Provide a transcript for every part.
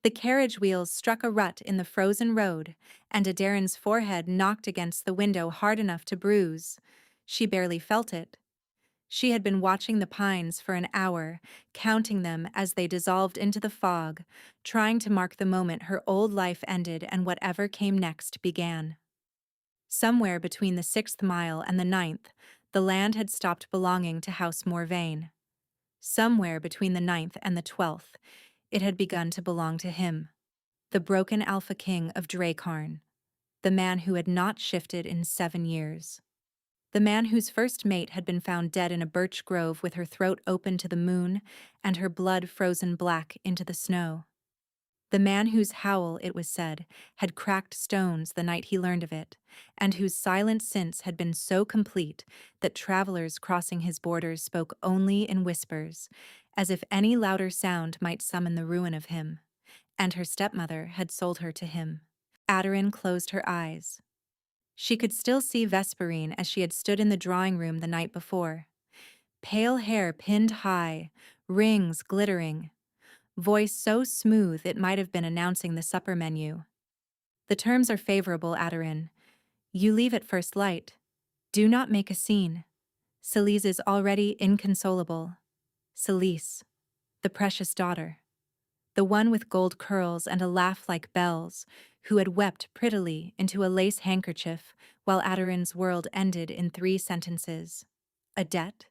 The carriage wheels struck a rut in the frozen road, and Adarin's forehead knocked against the window hard enough to bruise. She barely felt it. She had been watching the pines for an hour, counting them as they dissolved into the fog, trying to mark the moment her old life ended and whatever came next began. Somewhere between the 6th mile and the 9th, the land had stopped belonging to House Morvain. Somewhere between the 9th and the 12th, it had begun to belong to him, the broken Alpha King of Drakarn, the man who had not shifted in 7 years. The man whose first mate had been found dead in a birch grove with her throat open to the moon and her blood frozen black into the snow. The man whose howl, it was said, had cracked stones the night he learned of it, and whose silence since had been so complete that travelers crossing his borders spoke only in whispers, as if any louder sound might summon the ruin of him, and her stepmother had sold her to him. Adarin closed her eyes. She could still see Vesperine as she had stood in the drawing room the night before. Pale hair pinned high, rings glittering, voice so smooth it might have been announcing the supper menu. The terms are favorable, Adarin. You leave at first light. Do not make a scene. Celise is already inconsolable. Celise, the precious daughter. The one with gold curls and a laugh like bells, who had wept prettily into a lace handkerchief while Adarin's world ended in 3 sentences. A debt,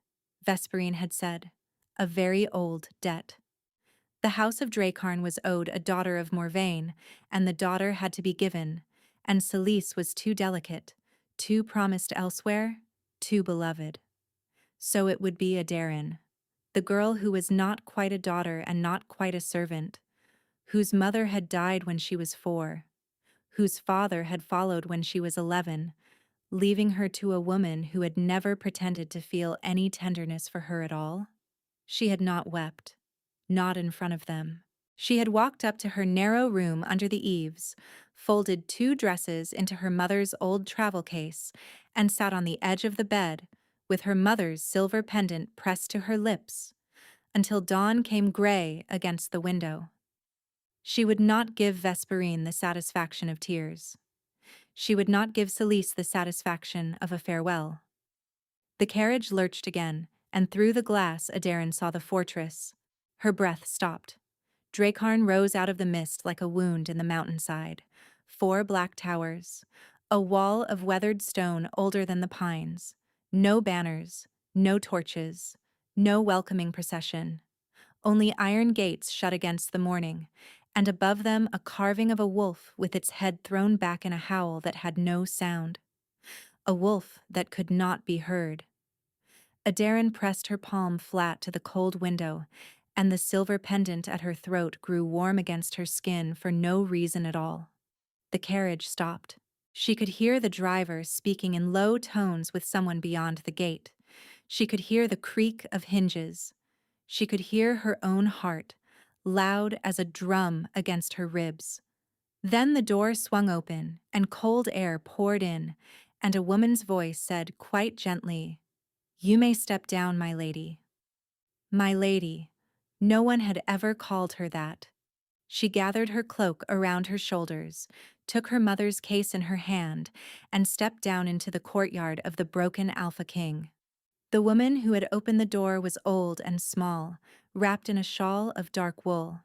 Vesperine had said. A very old debt. The House of Drakarn was owed a daughter of Morvain, and the daughter had to be given, and Celise was too delicate, too promised elsewhere, too beloved. So it would be Adarin, the girl who was not quite a daughter and not quite a servant, whose mother had died when she was 4, whose father had followed when she was 11, leaving her to a woman who had never pretended to feel any tenderness for her at all. She had not wept. Not in front of them. She had walked up to her narrow room under the eaves, folded 2 dresses into her mother's old travel case, and sat on the edge of the bed, with her mother's silver pendant pressed to her lips, until dawn came gray against the window. She would not give Vesperine the satisfaction of tears. She would not give Celise the satisfaction of a farewell. The carriage lurched again, and through the glass Adarin saw the fortress. Her breath stopped. Drakarn rose out of the mist like a wound in the mountainside. 4 black towers. A wall of weathered stone older than the pines. No banners, no torches, no welcoming procession. Only iron gates shut against the morning, and above them a carving of a wolf with its head thrown back in a howl that had no sound. A wolf that could not be heard. Adarin pressed her palm flat to the cold window, and the silver pendant at her throat grew warm against her skin for no reason at all. The carriage stopped. She could hear the driver speaking in low tones with someone beyond the gate. She could hear the creak of hinges. She could hear her own heart, loud as a drum against her ribs. Then the door swung open, and cold air poured in, and a woman's voice said quite gently, "You may step down, my lady." My lady. No one had ever called her that. She gathered her cloak around her shoulders, took her mother's case in her hand, and stepped down into the courtyard of the broken Alpha King. The woman who had opened the door was old and small, wrapped in a shawl of dark wool.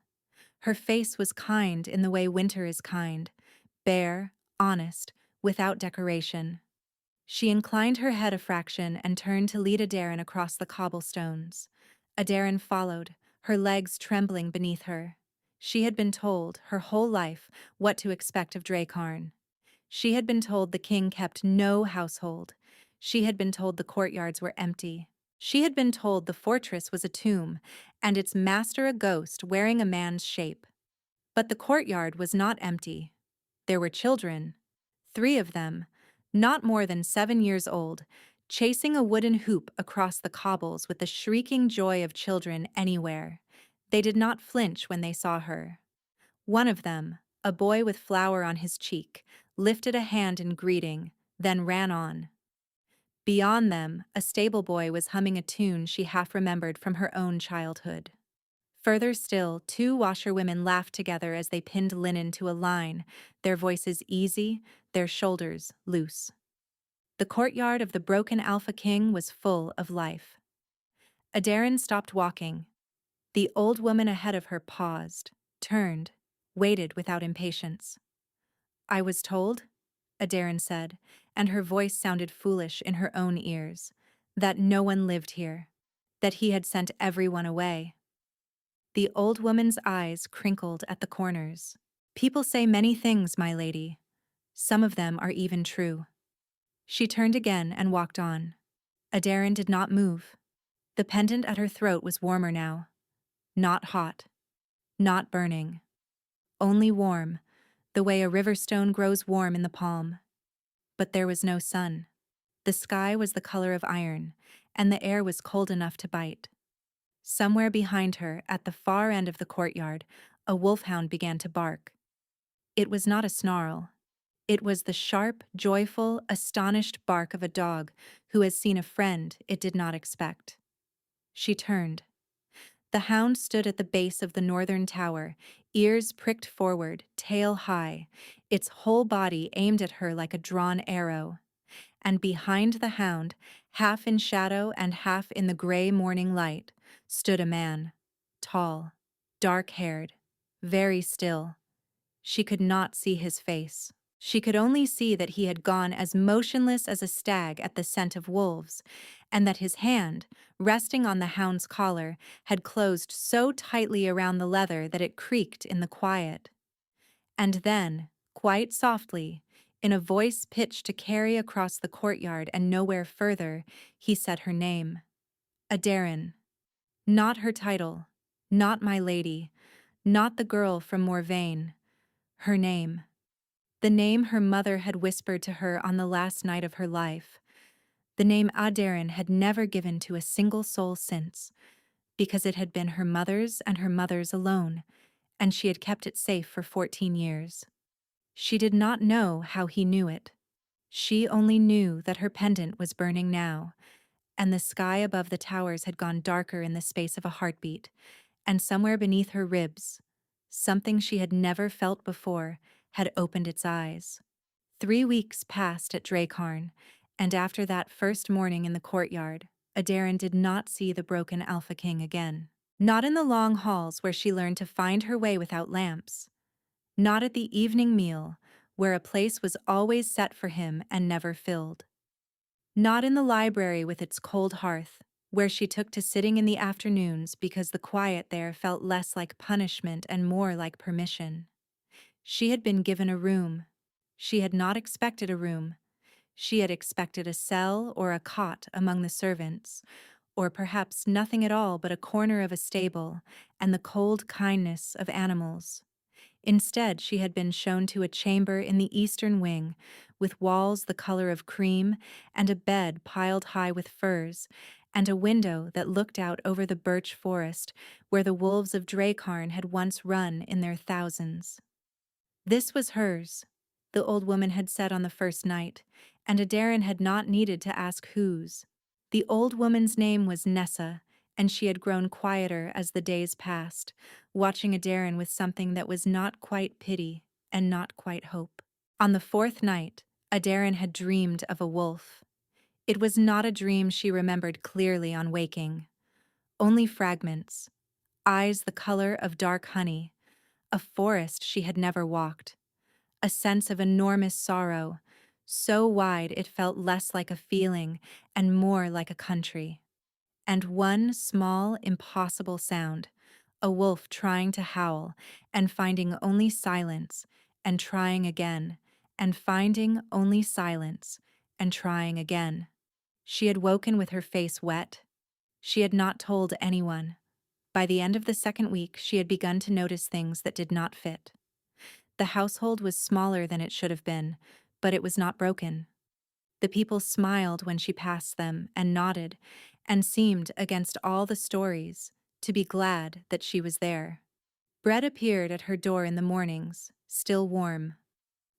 Her face was kind in the way winter is kind, bare, honest, without decoration. She inclined her head a fraction and turned to lead Adarin across the cobblestones. Adarin followed, her legs trembling beneath her. She had been told, her whole life, what to expect of Drakarn. She had been told the king kept no household. She had been told the courtyards were empty. She had been told the fortress was a tomb, and its master a ghost wearing a man's shape. But the courtyard was not empty. There were children, 3 of them, not more than 7 years old, chasing a wooden hoop across the cobbles with the shrieking joy of children anywhere. They did not flinch when they saw her. One of them, a boy with flour on his cheek, lifted a hand in greeting, then ran on. Beyond them, a stable boy was humming a tune she half remembered from her own childhood. Further still, two washerwomen laughed together as they pinned linen to a line, their voices easy, their shoulders loose. The courtyard of the broken Alpha King was full of life. Adarin stopped walking. The old woman ahead of her paused, turned, waited without impatience. "I was told," Adarin said, and her voice sounded foolish in her own ears, "that no one lived here, that he had sent everyone away." The old woman's eyes crinkled at the corners. "People say many things, my lady. Some of them are even true." She turned again and walked on. Adarin did not move. The pendant at her throat was warmer now. Not hot. Not burning. Only warm, the way a river stone grows warm in the palm. But there was no sun. The sky was the color of iron, and the air was cold enough to bite. Somewhere behind her, at the far end of the courtyard, a wolfhound began to bark. It was not a snarl. It was the sharp, joyful, astonished bark of a dog who has seen a friend it did not expect. She turned. The hound stood at the base of the northern tower, ears pricked forward, tail high, its whole body aimed at her like a drawn arrow. And behind the hound, half in shadow and half in the gray morning light, stood a man. Tall, dark-haired, very still. She could not see his face. She could only see that he had gone as motionless as a stag at the scent of wolves, and that his hand, resting on the hound's collar, had closed so tightly around the leather that it creaked in the quiet. And then, quite softly, in a voice pitched to carry across the courtyard and nowhere further, he said her name. Adarin. Not her title, not my lady, not the girl from Morvain. Her name. The name her mother had whispered to her on the last night of her life. The name Adarin had never given to a single soul since, because it had been her mother's and her mother's alone, and she had kept it safe for 14 years. She did not know how he knew it. She only knew that her pendant was burning now, and the sky above the towers had gone darker in the space of a heartbeat, and somewhere beneath her ribs, something she had never felt before had opened its eyes. 3 weeks passed at Dracarn, and after that first morning in the courtyard, Adarin did not see the broken Alpha King again. Not in the long halls where she learned to find her way without lamps. Not at the evening meal, where a place was always set for him and never filled. Not in the library with its cold hearth, where she took to sitting in the afternoons because the quiet there felt less like punishment and more like permission. She had been given a room. She had not expected a room. She had expected a cell or a cot among the servants, or perhaps nothing at all but a corner of a stable and the cold kindness of animals. Instead, she had been shown to a chamber in the eastern wing, with walls the color of cream, and a bed piled high with furs, and a window that looked out over the birch forest where the wolves of Dracarn had once run in their thousands. This was hers, the old woman had said on the first night, and Adarin had not needed to ask whose. The old woman's name was Nessa, and she had grown quieter as the days passed, watching Adarin with something that was not quite pity and not quite hope. On the 4th night, Adarin had dreamed of a wolf. It was not a dream she remembered clearly on waking. Only fragments, eyes the color of dark honey, a forest she had never walked, a sense of enormous sorrow, so wide it felt less like a feeling and more like a country. And one small, impossible sound, a wolf trying to howl and finding only silence, and trying again, and finding only silence, and trying again. She had woken with her face wet. She had not told anyone. By the end of the 2nd week, she had begun to notice things that did not fit. The household was smaller than it should have been, but it was not broken. The people smiled when she passed them and nodded, and seemed, against all the stories, to be glad that she was there. Bread appeared at her door in the mornings, still warm.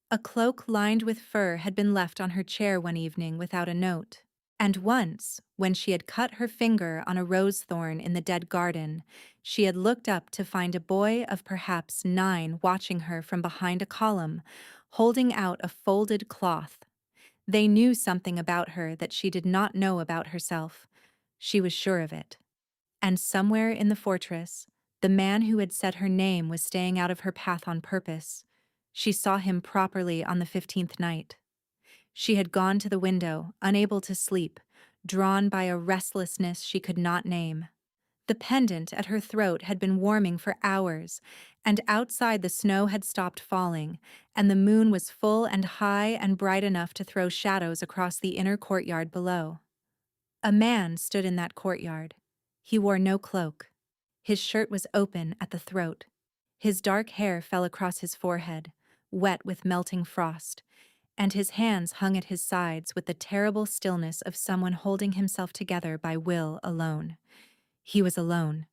A cloak lined with fur had been left on her chair one evening without a note. And once, when she had cut her finger on a rose thorn in the dead garden, She had looked up to find a boy of perhaps 9 watching her from behind a column, holding out a folded cloth. They knew something about her that she did not know about herself. She was sure of it. And somewhere in the fortress, the man who had said her name was staying out of her path on purpose. She saw him properly on the 15th night. She had gone to the window, unable to sleep, drawn by a restlessness she could not name. The pendant at her throat had been warming for hours, and outside the snow had stopped falling, and the moon was full and high and bright enough to throw shadows across the inner courtyard below. A man stood in that courtyard. He wore no cloak. His shirt was open at the throat. His dark hair fell across his forehead, wet with melting frost, and his hands hung at his sides with the terrible stillness of someone holding himself together by will alone. He was alone.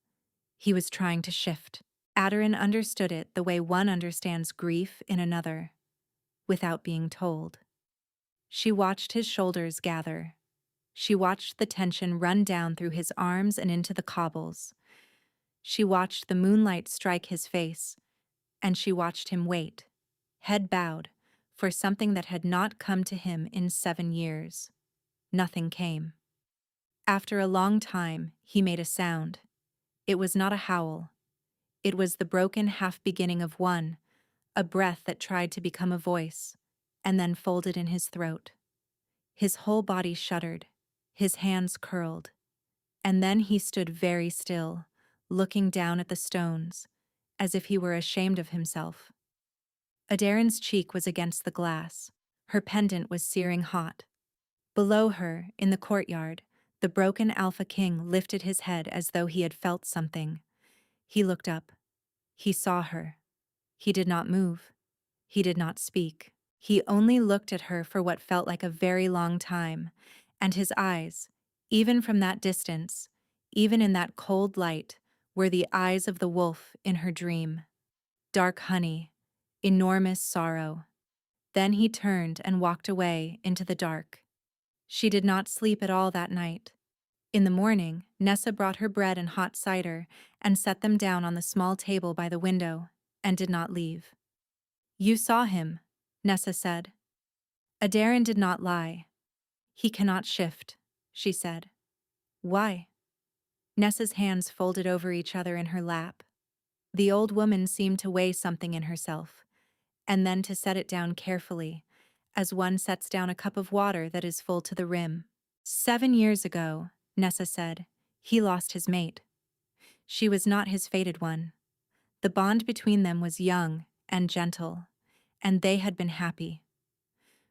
He was trying to shift. Aderin understood it the way one understands grief in another, without being told. She watched his shoulders gather. She watched the tension run down through his arms and into the cobbles. She watched the moonlight strike his face, and she watched him wait, head bowed, for something that had not come to him in 7 years. Nothing came. After a long time, he made a sound. It was not a howl. It was the broken half-beginning of one, a breath that tried to become a voice, and then folded in his throat. His whole body shuddered, his hands curled, and then he stood very still, looking down at the stones, as if he were ashamed of himself. Aderin's cheek was against the glass. Her pendant was searing hot. Below her, in the courtyard, the broken Alpha King lifted his head as though he had felt something. He looked up. He saw her. He did not move. He did not speak. He only looked at her for what felt like a very long time, and his eyes, even from that distance, even in that cold light, were the eyes of the wolf in her dream. Dark honey, enormous sorrow. Then he turned and walked away into the dark. She did not sleep at all that night. In the morning, Nessa brought her bread and hot cider and set them down on the small table by the window, and did not leave. "You saw him," Nessa said. Aderin did not lie. "He cannot shift," she said. "Why?" Nessa's hands folded over each other in her lap. The old woman seemed to weigh something in herself, and then to set it down carefully, as one sets down a cup of water that is full to the rim. 7 years ago, Nessa said, he lost his mate. She was not his fated one. The bond between them was young and gentle, and they had been happy.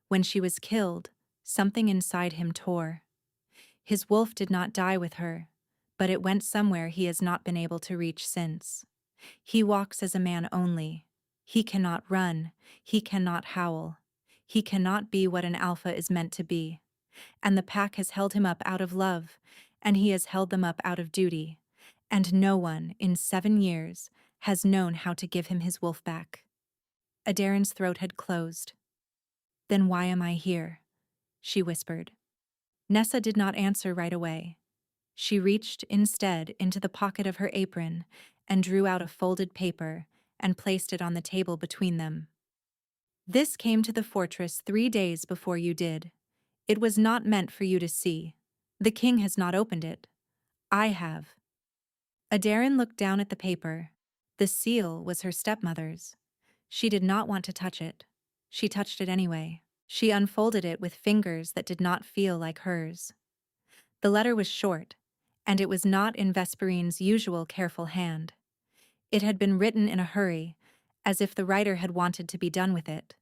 When she was killed, something inside him tore. His wolf did not die with her, but it went somewhere he has not been able to reach since. He walks as a man only. He cannot run. He cannot howl. He cannot be what an alpha is meant to be. And the pack has held him up out of love, and he has held them up out of duty. And no one, in 7 years, has known how to give him his wolf back. Aderin's throat had closed. "Then why am I here?" she whispered. Nessa did not answer right away. She reached, instead, into the pocket of her apron and drew out a folded paper and placed it on the table between them. "This came to the fortress 3 days before you did. It was not meant for you to see. The king has not opened it. I have." Aderin looked down at the paper. The seal was her stepmother's. She did not want to touch it. She touched it anyway. She unfolded it with fingers that did not feel like hers. The letter was short, and it was not in Vesperine's usual careful hand. It had been written in a hurry, as if the writer had wanted to be done with it.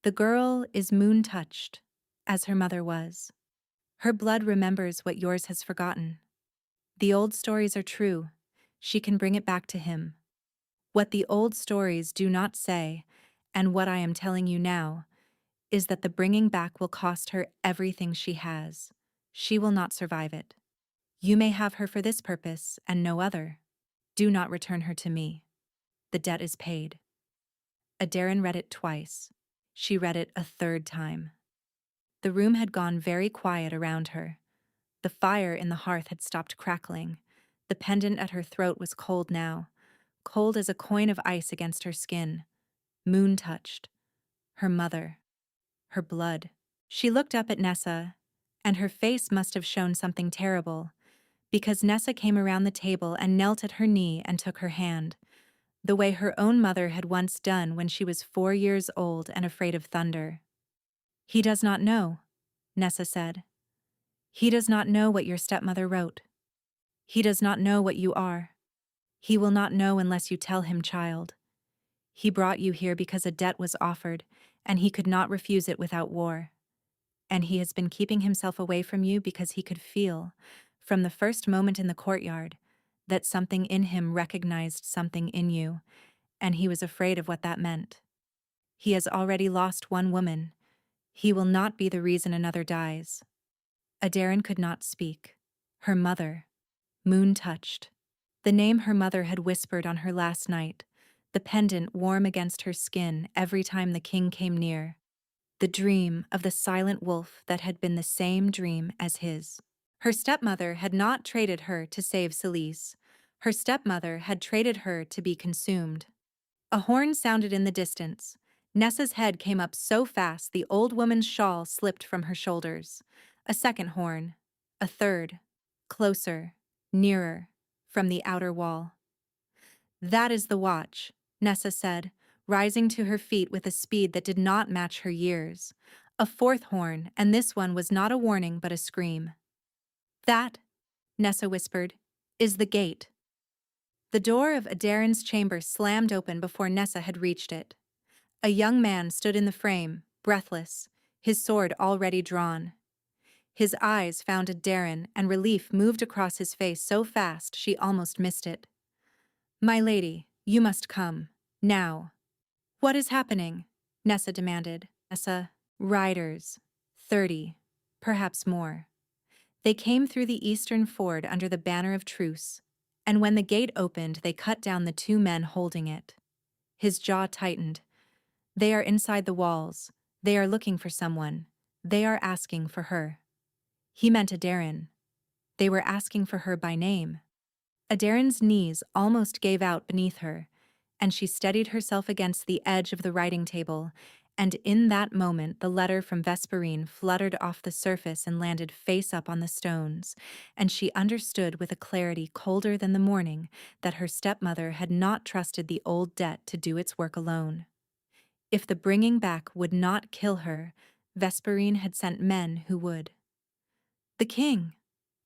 "The girl is moon-touched, as her mother was. Her blood remembers what yours has forgotten. The old stories are true. She can bring it back to him. What the old stories do not say, and what I am telling you now, is that the bringing back will cost her everything she has. She will not survive it. You may have her for this purpose and no other. Do not return her to me. The debt is paid." Aderin read it twice. She read it a third time. The room had gone very quiet around her. The fire in the hearth had stopped crackling. The pendant at her throat was cold now, cold as a coin of ice against her skin, moon-touched. Her mother. Her blood. She looked up at Nessa, and her face must have shown something terrible, because Nessa came around the table and knelt at her knee and took her hand, the way her own mother had once done when she was 4 years old and afraid of thunder. "He does not know," Nessa said. "He does not know what your stepmother wrote. He does not know what you are. He will not know unless you tell him, child. He brought you here because a debt was offered, and he could not refuse it without war. And he has been keeping himself away from you because he could feel, from the first moment in the courtyard, that something in him recognized something in you, and he was afraid of what that meant. He has already lost one woman. He will not be the reason another dies." Adarin could not speak. Her mother. Moon-touched. The name her mother had whispered on her last night, the pendant warm against her skin every time the king came near. The dream of the silent wolf that had been the same dream as his. Her stepmother had not traded her to save Celise. Her stepmother had traded her to be consumed. A horn sounded in the distance. Nessa's head came up so fast the old woman's shawl slipped from her shoulders. A second horn. A third. Closer. Nearer. From the outer wall. "That is the watch," Nessa said, rising to her feet with a speed that did not match her years. A fourth horn, and this one was not a warning but a scream. "That," Nessa whispered, "is the gate." The door of Adarin's chamber slammed open before Nessa had reached it. A young man stood in the frame, breathless, his sword already drawn. His eyes found Adarin, and relief moved across his face so fast she almost missed it. "My lady, you must come. Now." "What is happening?" Nessa demanded. Nessa. Riders. 30. Perhaps more. They came through the eastern ford under the banner of truce, and when the gate opened they cut down the 2 men holding it. His jaw tightened. "They are inside the walls. They are looking for someone. They are asking for her." He meant Adarin. They were asking for her by name. Adarin's knees almost gave out beneath her, and she steadied herself against the edge of the writing table, and in that moment the letter from Vesperine fluttered off the surface and landed face up on the stones, and she understood with a clarity colder than the morning that her stepmother had not trusted the old debt to do its work alone. If the bringing back would not kill her, Vesperine had sent men who would. "The king,"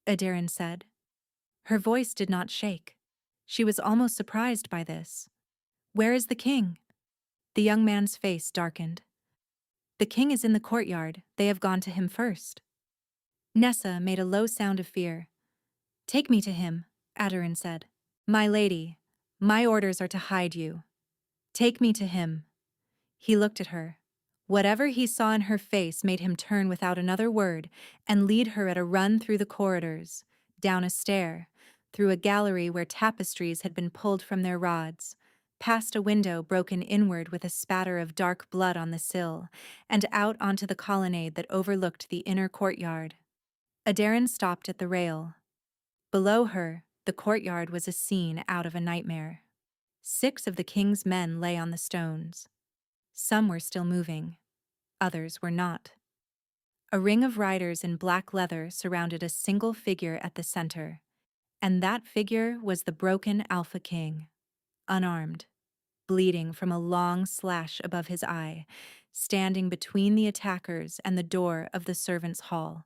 Adarin said. Her voice did not shake. She was almost surprised by this. "Where is the king?" The young man's face darkened. "The king is in the courtyard. They have gone to him first." Nessa made a low sound of fear. "Take me to him," Adarin said. "My lady, my orders are to hide you. Take me to him." He looked at her. Whatever he saw in her face made him turn without another word and lead her at a run through the corridors, down a stair, through a gallery where tapestries had been pulled from their rods, past a window broken inward with a spatter of dark blood on the sill, and out onto the colonnade that overlooked the inner courtyard. Adarin stopped at the rail. Below her, the courtyard was a scene out of a nightmare. 6 of the king's men lay on the stones. Some were still moving. Others were not. A ring of riders in black leather surrounded a single figure at the center, and that figure was the broken Alpha King, unarmed, bleeding from a long slash above his eye, standing between the attackers and the door of the servants' hall,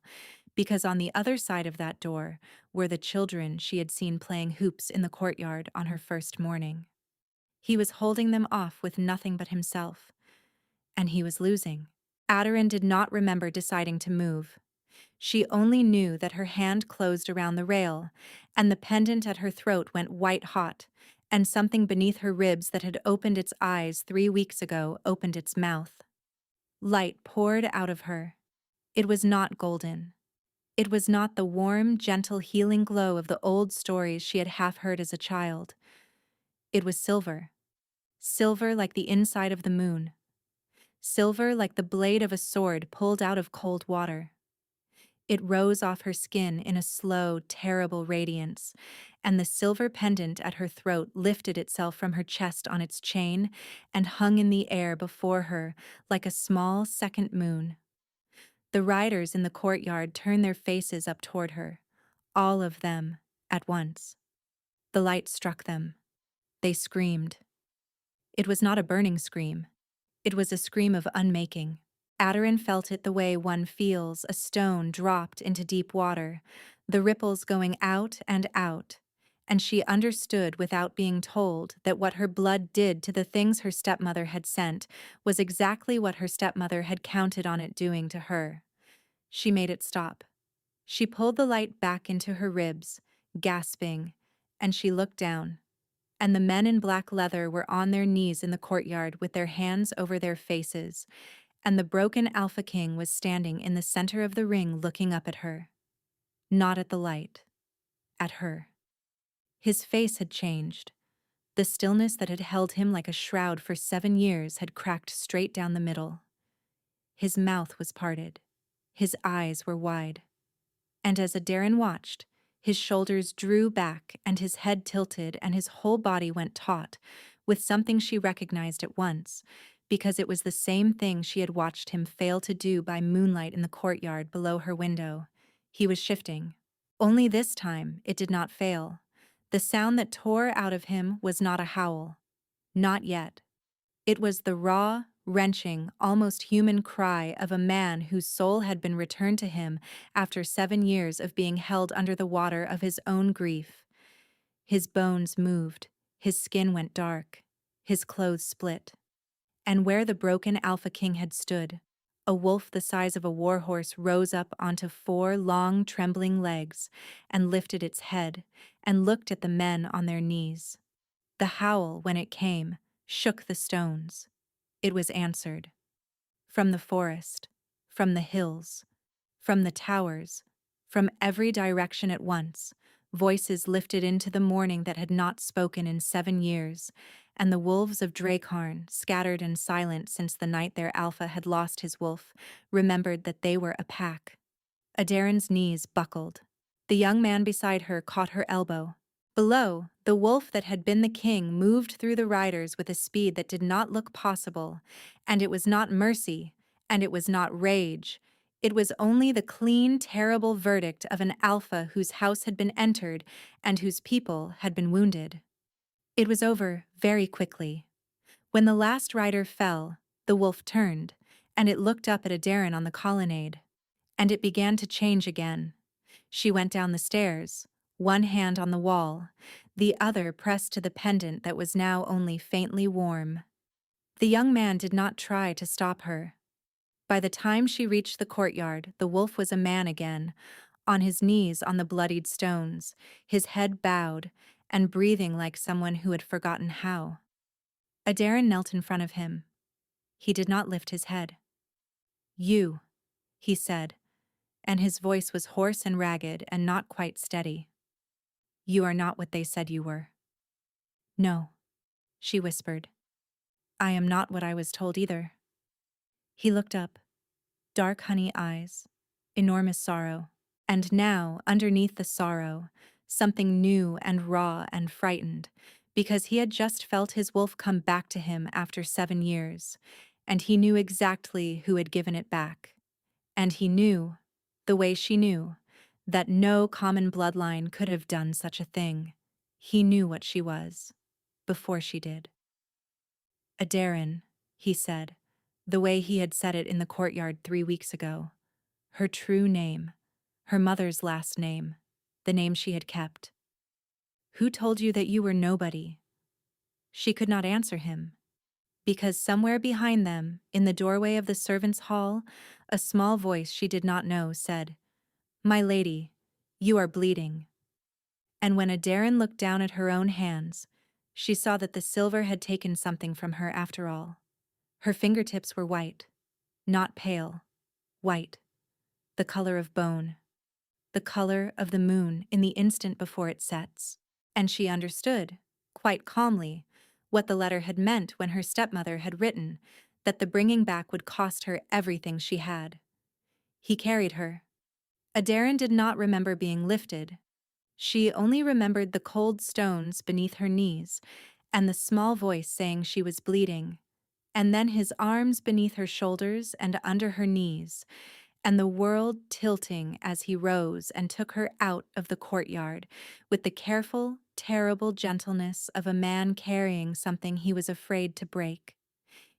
because on the other side of that door were the children she had seen playing hoops in the courtyard on her first morning. He was holding them off with nothing but himself, and he was losing. Adarin did not remember deciding to move. She only knew that her hand closed around the rail, and the pendant at her throat went white-hot, and something beneath her ribs that had opened its eyes 3 weeks ago opened its mouth. Light poured out of her. It was not golden. It was not the warm, gentle, healing glow of the old stories she had half heard as a child. It was silver. Silver like the inside of the moon. Silver like the blade of a sword pulled out of cold water. It rose off her skin in a slow, terrible radiance, and the silver pendant at her throat lifted itself from her chest on its chain and hung in the air before her like a small second moon. The riders in the courtyard turned their faces up toward her, all of them, at once. The light struck them. They screamed. It was not a burning scream. It was a scream of unmaking. Aderin felt it the way one feels a stone dropped into deep water, the ripples going out, and she understood without being told that what her blood did to the things her stepmother had sent was exactly what her stepmother had counted on it doing to her. She made it stop. She pulled the light back into her ribs, gasping, and she looked down. And the men in black leather were on their knees in the courtyard with their hands over their faces, and the broken Alpha King was standing in the center of the ring looking up at her. Not at the light. At her. His face had changed. The stillness that had held him like a shroud for 7 years had cracked straight down the middle. His mouth was parted. His eyes were wide. And as Aderin watched, his shoulders drew back and his head tilted and his whole body went taut, with something she recognized at once, because it was the same thing she had watched him fail to do by moonlight in the courtyard below her window. He was shifting. Only this time it did not fail. The sound that tore out of him was not a howl. Not yet. It was the raw, wrenching, almost human cry of a man whose soul had been returned to him after 7 years of being held under the water of his own grief. His bones moved, his skin went dark, his clothes split. And where the broken Alpha King had stood, a wolf the size of a warhorse rose up onto 4 long, trembling legs and lifted its head and looked at the men on their knees. The howl, when it came, shook the stones. It was answered. From the forest, from the hills, from the towers, from every direction at once, voices lifted into the morning that had not spoken in 7 years, and the wolves of Drakarn, scattered and silent since the night their alpha had lost his wolf, remembered that they were a pack. Aderin's knees buckled. The young man beside her caught her elbow. Below, the wolf that had been the king moved through the riders with a speed that did not look possible, and it was not mercy, and it was not rage. It was only the clean, terrible verdict of an alpha whose house had been entered and whose people had been wounded. It was over very quickly. When the last rider fell, the wolf turned, and it looked up at Aderin on the colonnade. And it began to change again. She went down the stairs, one hand on the wall, the other pressed to the pendant that was now only faintly warm. The young man did not try to stop her. By the time she reached the courtyard, the wolf was a man again, on his knees on the bloodied stones, his head bowed, and breathing like someone who had forgotten how. Aderin knelt in front of him. He did not lift his head. "You," he said, and his voice was hoarse and ragged and not quite steady. "You are not what they said you were." "No," she whispered. "I am not what I was told either." He looked up. Dark honey eyes. Enormous sorrow. And now, underneath the sorrow, something new and raw and frightened, because he had just felt his wolf come back to him after 7 years, and he knew exactly who had given it back. And he knew, the way she knew, that no common bloodline could have done such a thing. He knew what she was, before she did. "Aderin," he said, the way he had said it in the courtyard 3 weeks ago. Her true name, her mother's last name, the name she had kept. "Who told you that you were nobody?" She could not answer him, because somewhere behind them, in the doorway of the servants' hall, a small voice she did not know said, "My lady, you are bleeding." And when Aderin looked down at her own hands, she saw that the silver had taken something from her after all. Her fingertips were white, not pale, white, the color of bone, the color of the moon in the instant before it sets. And she understood, quite calmly, what the letter had meant when her stepmother had written that the bringing back would cost her everything she had. He carried her. Aderin did not remember being lifted. She only remembered the cold stones beneath her knees and the small voice saying she was bleeding, and then his arms beneath her shoulders and under her knees, and the world tilting as he rose and took her out of the courtyard with the careful, terrible gentleness of a man carrying something he was afraid to break.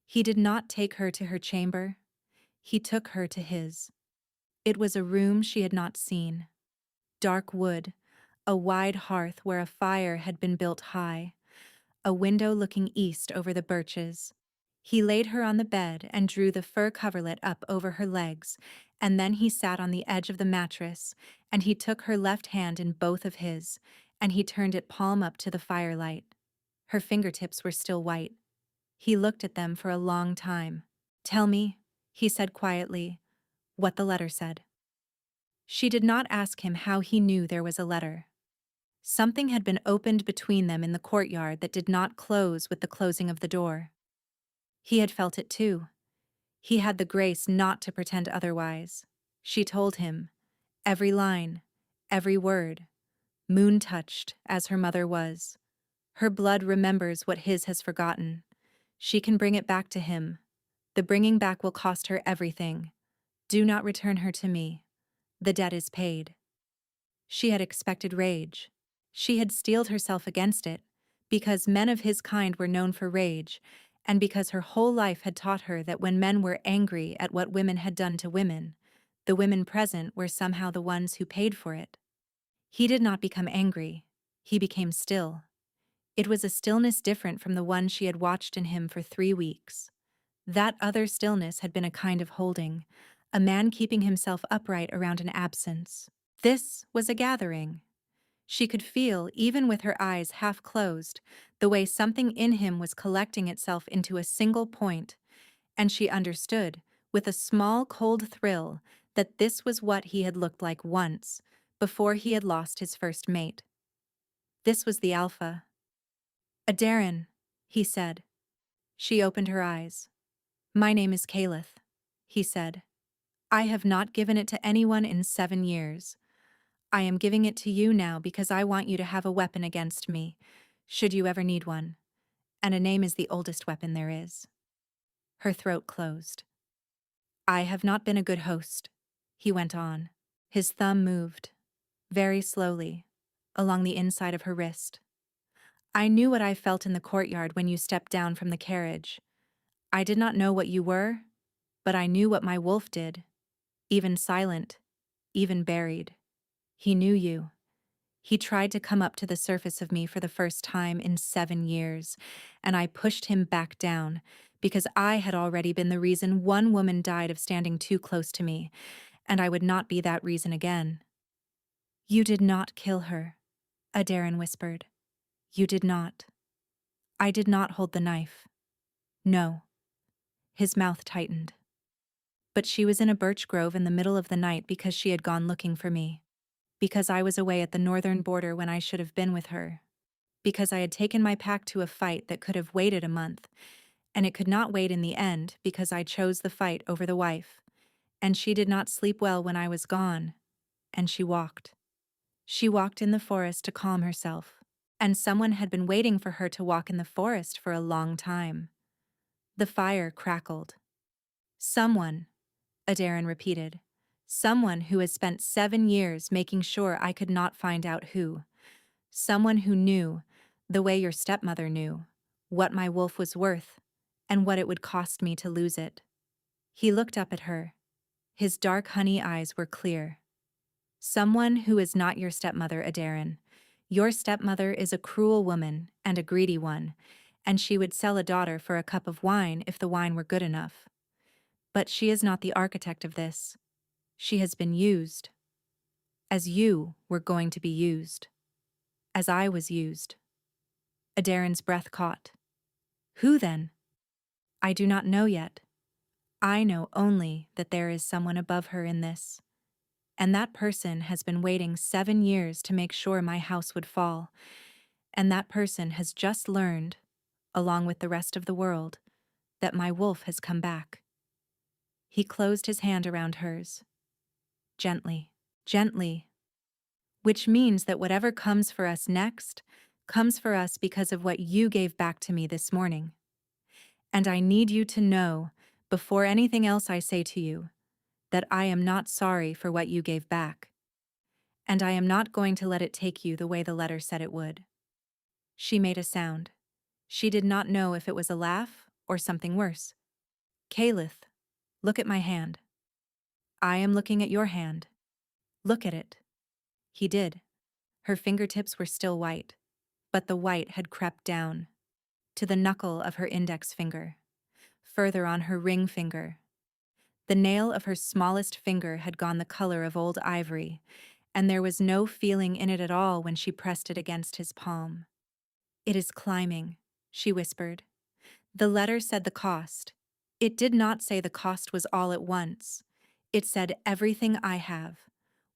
He did not take her to her chamber. He took her to his. It was a room she had not seen. Dark wood, a wide hearth where a fire had been built high, a window looking east over the birches. He laid her on the bed and drew the fur coverlet up over her legs, and then he sat on the edge of the mattress, and he took her left hand in both of his, and he turned it palm up to the firelight. Her fingertips were still white. He looked at them for a long time. "Tell me," he said quietly, "what the letter said." She did not ask him how he knew there was a letter. Something had been opened between them in the courtyard that did not close with the closing of the door. He had felt it too. He had the grace not to pretend otherwise. She told him, every line, every word, moon-touched as her mother was. Her blood remembers what his has forgotten. She can bring it back to him. The bringing back will cost her everything. Do not return her to me. The debt is paid. She had expected rage. She had steeled herself against it, because men of his kind were known for rage, and because her whole life had taught her that when men were angry at what women had done to women, the women present were somehow the ones who paid for it. He did not become angry. He became still. It was a stillness different from the one she had watched in him for 3 weeks. That other stillness had been a kind of holding, a man keeping himself upright around an absence. This was a gathering. She could feel, even with her eyes half closed, the way something in him was collecting itself into a single point, and she understood, with a small cold thrill, that this was what he had looked like once, before he had lost his first mate. This was the alpha. "Adaryn," he said. She opened her eyes. "My name is Caliph," he said. "I have not given it to anyone in 7 years. I am giving it to you now because I want you to have a weapon against me, should you ever need one. And a name is the oldest weapon there is." Her throat closed. "I have not been a good host," he went on. His thumb moved, very slowly, along the inside of her wrist. "I knew what I felt in the courtyard when you stepped down from the carriage. I did not know what you were, but I knew what my wolf did, even silent, even buried. He knew you. He tried to come up to the surface of me for the first time in 7 years, and I pushed him back down because I had already been the reason one woman died of standing too close to me, and I would not be that reason again." "You did not kill her," Adaryn whispered. "You did not. I did not hold the knife. No." His mouth tightened. "But she was in a birch grove in the middle of the night because she had gone looking for me. Because I was away at the northern border when I should have been with her. Because I had taken my pack to a fight that could have waited a month, and it could not wait in the end because I chose the fight over the wife. And she did not sleep well when I was gone, and she walked. She walked in the forest to calm herself, and someone had been waiting for her to walk in the forest for a long time." The fire crackled. "Someone," Adaryn repeated. "Someone who has spent 7 years making sure I could not find out who. Someone who knew, the way your stepmother knew, what my wolf was worth, and what it would cost me to lose it." He looked up at her. His dark honey eyes were clear. "Someone who is not your stepmother, Adaryn. Your stepmother is a cruel woman and a greedy one, and she would sell a daughter for a cup of wine if the wine were good enough. But she is not the architect of this. She has been used. As you were going to be used. As I was used." Adaryn's breath caught. "Who then?" "I do not know yet. I know only that there is someone above her in this. And that person has been waiting 7 years to make sure my house would fall. And that person has just learned, along with the rest of the world, that my wolf has come back." He closed his hand around hers. Gently, gently. which means that whatever comes for us next comes for us because of what you gave back to me this morning. And I need you to know, before anything else I say to you, that I am not sorry for what you gave back. And I am not going to let it take you the way the letter said it would. She made a sound. She did not know if it was a laugh or something worse. Caliph, look at my hand. I am looking at your hand. Look at it. He did. Her fingertips were still white, but the white had crept down to the knuckle of her index finger, further on her ring finger. The nail of her smallest finger had gone the color of old ivory, and there was no feeling in it at all when she pressed it against his palm. It is climbing, she whispered. The letter said the cost. It did not say the cost was all at once. It said everything I have,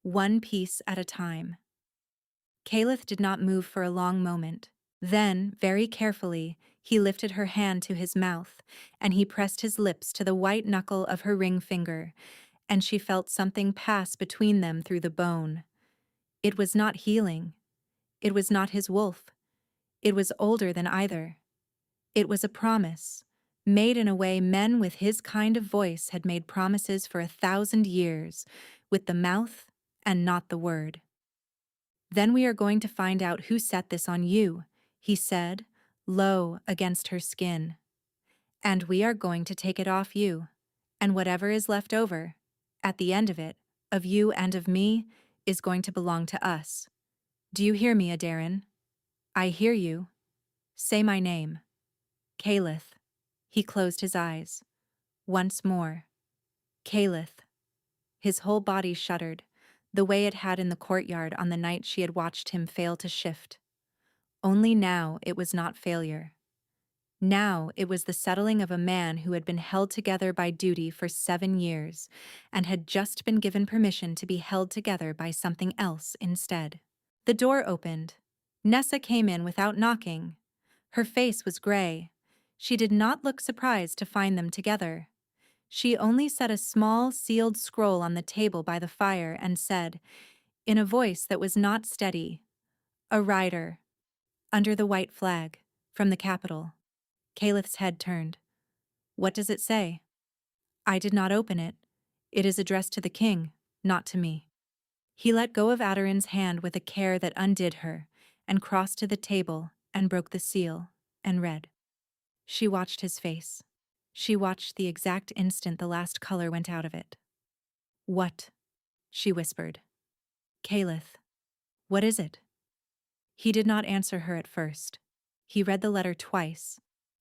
one piece at a time. Caliph did not move for a long moment. Then, very carefully, he lifted her hand to his mouth, and he pressed his lips to the white knuckle of her ring finger, and she felt something pass between them through the bone. It was not healing. It was not his wolf. It was older than either. It was a promise, made in a way men with his kind of voice had made promises for 1,000 years, with the mouth and not the word. Then we are going to find out who set this on you, he said, low against her skin. And we are going to take it off you, and whatever is left over, at the end of it, of you and of me, is going to belong to us. Do you hear me, Adarin? I hear you. Say my name. Caliph. He closed his eyes. Once more. Caliph. His whole body shuddered, the way it had in the courtyard on the night she had watched him fail to shift. Only now it was not failure. Now it was the settling of a man who had been held together by duty for 7 years and had just been given permission to be held together by something else instead. The door opened. Nessa came in without knocking. Her face was gray. She did not look surprised to find them together. She only set a small, sealed scroll on the table by the fire and said, in a voice that was not steady, "A rider. Under the white flag. From the capital." Caliph's head turned. "What does it say?" "I did not open it. It is addressed to the king, not to me." He let go of Adarin's hand with a care that undid her, and crossed to the table and broke the seal, and read. She watched his face. She watched the exact instant the last color went out of it. "What?" she whispered. "Caliph, what is it?" He did not answer her at first. He read the letter twice,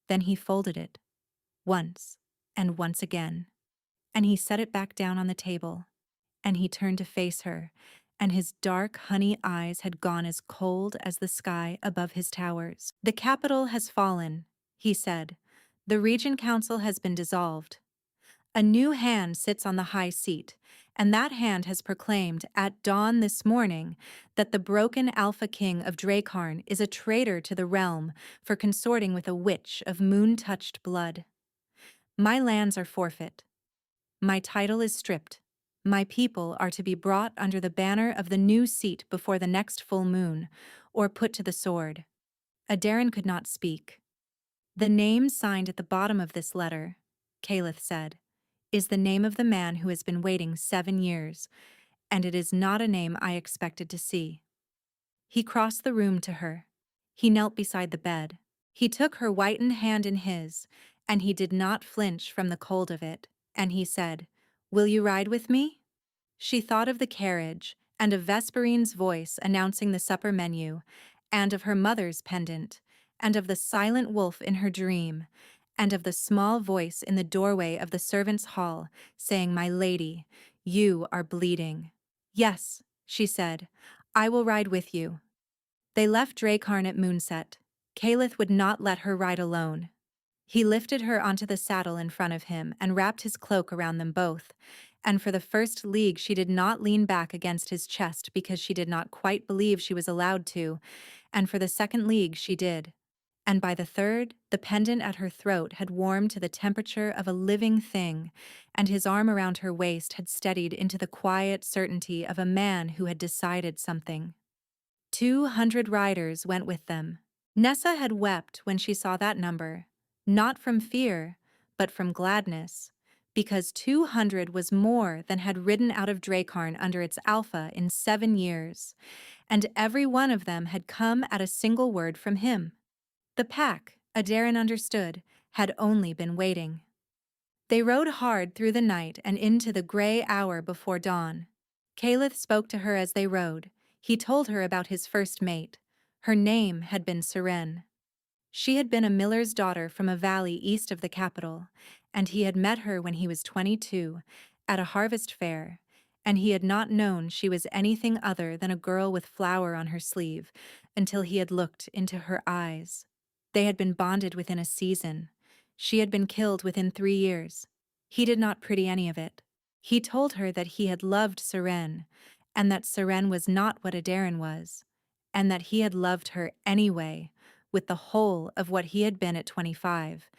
then he folded it, once, and once again, and he set it back down on the table, and he turned to face her, and his dark honey eyes had gone as cold as the sky above his towers. "The capital has fallen," he said. "The Regent Council has been dissolved. A new hand sits on the high seat, and that hand has proclaimed at dawn this morning that the broken Alpha King of Drakarn is a traitor to the realm for consorting with a witch of moon-touched blood. My lands are forfeit. My title is stripped. My people are to be brought under the banner of the new seat before the next full moon, or put to the sword." Adarin could not speak. "The name signed at the bottom of this letter," Caliph said, "is the name of the man who has been waiting 7 years, and it is not a name I expected to see." He crossed the room to her. He knelt beside the bed. He took her whitened hand in his, and he did not flinch from the cold of it, and he said, "Will you ride with me?" She thought of the carriage, and of Vesperine's voice announcing the supper menu, and of her mother's pendant, and of the silent wolf in her dream, and of the small voice in the doorway of the servants' hall saying, "My lady, you are bleeding." "Yes," she said, "I will ride with you." They left Drakarn at moonset. Caliph would not let her ride alone. He lifted her onto the saddle in front of him and wrapped his cloak around them both, and for the first league she did not lean back against his chest because she did not quite believe she was allowed to, and for the second league she did. And by the third, the pendant at her throat had warmed to the temperature of a living thing, and his arm around her waist had steadied into the quiet certainty of a man who had decided something. 200 riders went with them. Nessa had wept when she saw that number, not from fear, but from gladness, because 200 was more than had ridden out of Dracarn under its alpha in 7 years, and every one of them had come at a single word from him. The pack, Adaryn understood, had only been waiting. They rode hard through the night and into the gray hour before dawn. Caliph spoke to her as they rode. He told her about his first mate. Her name had been Seren. She had been a miller's daughter from a valley east of the capital, and he had met her when he was 22, at a harvest fair, and he had not known she was anything other than a girl with flour on her sleeve until he had looked into her eyes. They had been bonded within a season. She had been killed within 3 years. He did not pretty any of it. He told her that he had loved Seren, and that Seren was not what Adaryn was, and that he had loved her anyway, with the whole of what he had been at 25,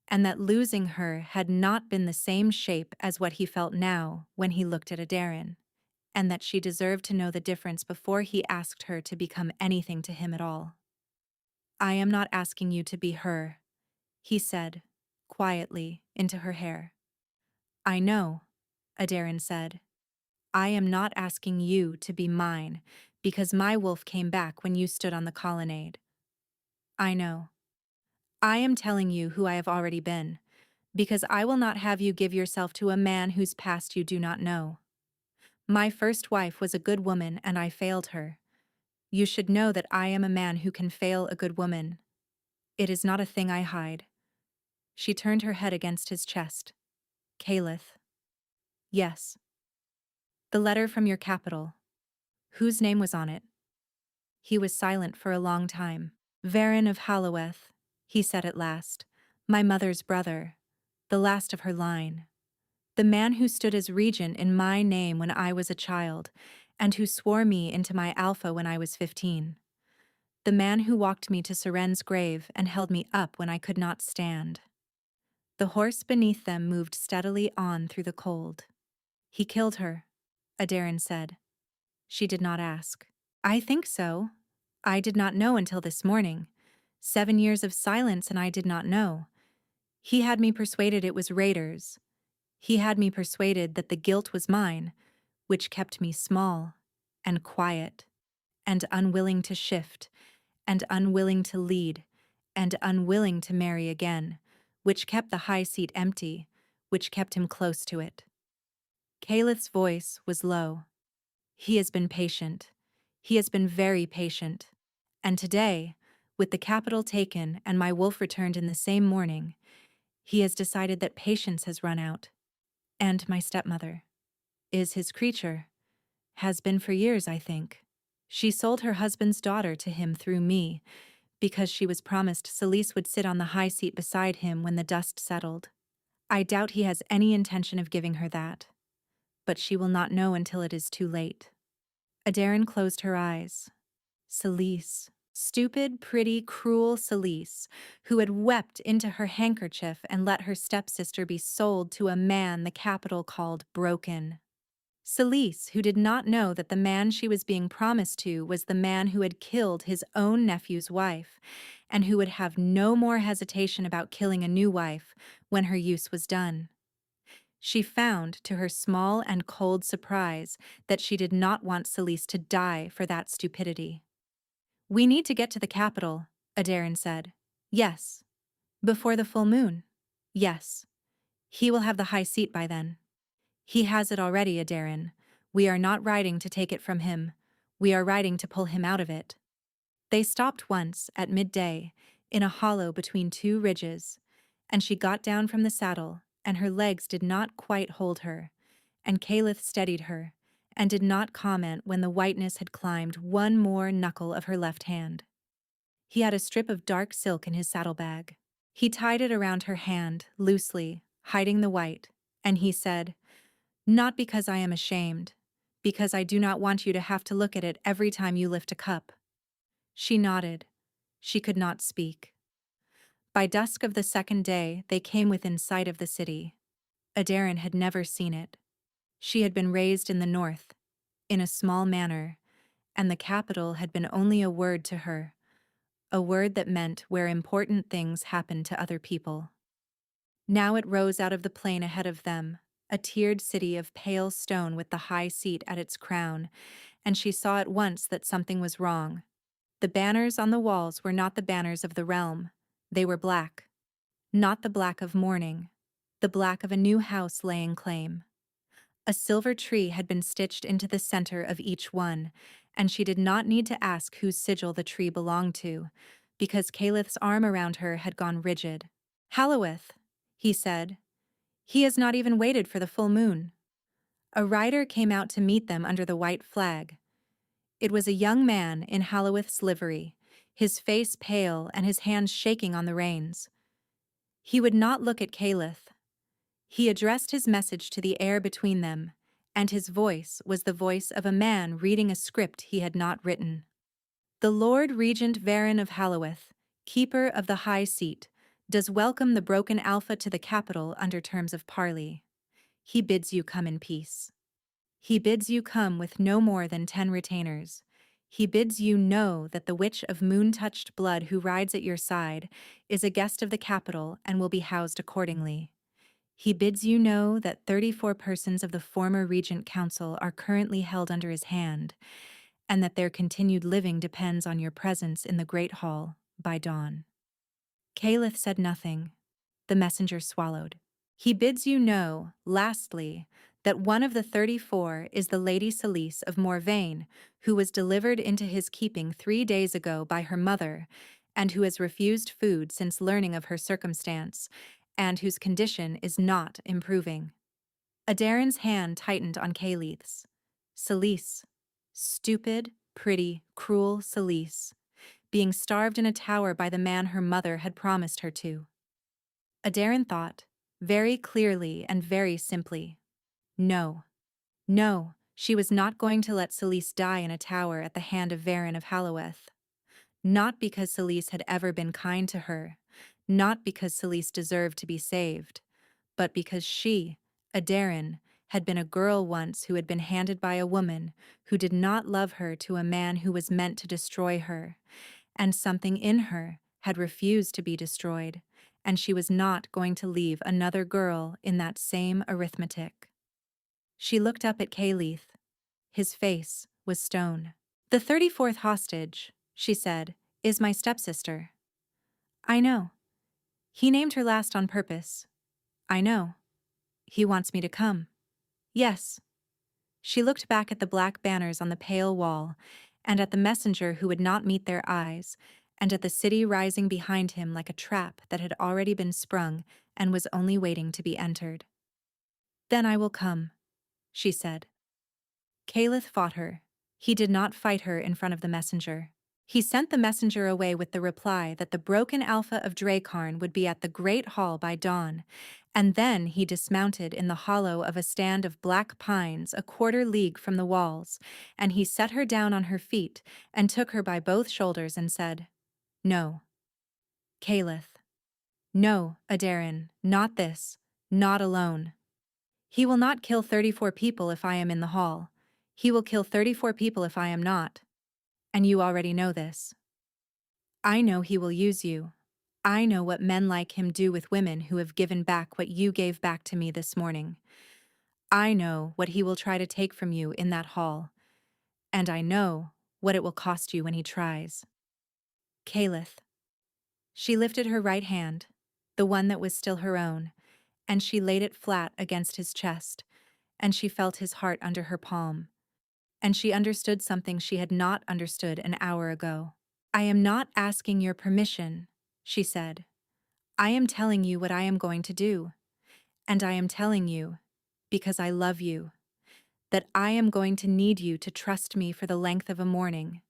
and that losing her had not been the same shape as what he felt now when he looked at Adaryn, and that she deserved to know the difference before he asked her to become anything to him at all. "I am not asking you to be her," he said, quietly, into her hair. "I know," Adaryn said. "I am not asking you to be mine, because my wolf came back when you stood on the colonnade. I know. I am telling you who I have already been, because I will not have you give yourself to a man whose past you do not know. My first wife was a good woman and I failed her. You should know that I am a man who can fail a good woman. It is not a thing I hide." She turned her head against his chest. "Caliph." "Yes." "The letter from your capital. Whose name was on it?" He was silent for a long time. "Varin of Halloweth," he said at last. "My mother's brother. The last of her line. The man who stood as regent in my name when I was a child, and who swore me into my alpha when I was 15. The man who walked me to Seren's grave and held me up when I could not stand." The horse beneath them moved steadily on through the cold. "He killed her," Adaryn said. She did not ask. "I think so. I did not know until this morning. 7 years of silence and I did not know. He had me persuaded it was raiders. He had me persuaded that the guilt was mine, which kept me small and quiet and unwilling to shift and unwilling to lead and unwilling to marry again, which kept the high seat empty, which kept him close to it." Caliph's voice was low. "He has been patient. He has been very patient. And today, with the capital taken and my wolf returned in the same morning, he has decided that patience has run out. And my stepmother is his creature. Has been for years, I think. She sold her husband's daughter to him through me, because she was promised Celise would sit on the high seat beside him when the dust settled. I doubt he has any intention of giving her that. But she will not know until it is too late." Adaryn closed her eyes. Celise. Stupid, pretty, cruel Celise, who had wept into her handkerchief and let her stepsister be sold to a man the capital called broken. Celise, who did not know that the man she was being promised to was the man who had killed his own nephew's wife, and who would have no more hesitation about killing a new wife when her use was done. She found, to her small and cold surprise, that she did not want Celise to die for that stupidity. "We need to get to the capital," Adaryn said. "Yes." "Before the full moon?" "Yes." "He will have the high seat by then." "He has it already, Adaryn. We are not riding to take it from him. We are riding to pull him out of it." They stopped once, at midday, in a hollow between 2 ridges, and she got down from the saddle, and her legs did not quite hold her, and Caliph steadied her, and did not comment when the whiteness had climbed one more knuckle of her left hand. He had a strip of dark silk in his saddlebag. He tied it around her hand, loosely, hiding the white, and he said, "Not because I am ashamed, because I do not want you to have to look at it every time you lift a cup." She nodded. She could not speak. By dusk of the second day, they came within sight of the city. Aderin had never seen it. She had been raised in the north, in a small manor, and the capital had been only a word to her, a word that meant where important things happened to other people. Now it rose out of the plain ahead of them, a tiered city of pale stone with the high seat at its crown, and she saw at once that something was wrong. The banners on the walls were not the banners of the realm. They were black. Not the black of mourning, the black of a new house laying claim. A silver tree had been stitched into the center of each one, and she did not need to ask whose sigil the tree belonged to, because Calith's arm around her had gone rigid. "Halloweth," he said. "He has not even waited for the full moon." A rider came out to meet them under the white flag. It was a young man in Halloweth's livery, his face pale and his hands shaking on the reins. He would not look at Calith. He addressed his message to the air between them, and his voice was the voice of a man reading a script he had not written. "The Lord Regent Varen of Halloweth, keeper of the high seat, does welcome the broken Alpha to the capital under terms of parley. He bids you come in peace. He bids you come with no more than 10 retainers. He bids you know that the witch of moon-touched blood who rides at your side is a guest of the capital and will be housed accordingly. He bids you know that 34 persons of the former Regent Council are currently held under his hand, and that their continued living depends on your presence in the Great Hall by dawn." Calith said nothing. The messenger swallowed. "He bids you know, lastly, that one of the 34 is the Lady Celise of Morvain, who was delivered into his keeping 3 days ago by her mother, and who has refused food since learning of her circumstance, and whose condition is not improving." Aderin's hand tightened on Calith's. Celise. Stupid, pretty, cruel Celise, being starved in a tower by the man her mother had promised her to. Aderin thought, very clearly and very simply. No. No, she was not going to let Celise die in a tower at the hand of Varen of Halloweth. Not because Celise had ever been kind to her, not because Celise deserved to be saved, but because she, Aderin, had been a girl once who had been handed by a woman who did not love her to a man who was meant to destroy her, and something in her had refused to be destroyed, and she was not going to leave another girl in that same arithmetic. She looked up at Calith. His face was stone. "The 34th hostage," she said, "is my stepsister." "I know. He named her last on purpose." "I know. He wants me to come." "Yes." She looked back at the black banners on the pale wall, and at the messenger who would not meet their eyes, and at the city rising behind him like a trap that had already been sprung and was only waiting to be entered. "Then I will come," she said. Calith fought her. He did not fight her in front of the messenger. He sent the messenger away with the reply that the broken Alpha of Dracarn would be at the Great Hall by dawn, and then he dismounted in the hollow of a stand of black pines a quarter league from the walls, and he set her down on her feet and took her by both shoulders and said, "No. Calith. No, Aderin, not this, not alone. He will not kill 34 people if I am in the hall. He will kill 34 people if I am not. And you already know this. I know he will use you. I know what men like him do with women who have given back what you gave back to me this morning. I know what he will try to take from you in that hall. And I know what it will cost you when he tries." Calith. She lifted her right hand, the one that was still her own, and she laid it flat against his chest, and she felt his heart under her palm. And she understood something she had not understood an hour ago. "I am not asking your permission," she said. "I am telling you what I am going to do. And I am telling you, because I love you, that I am going to need you to trust me for the length of a morning,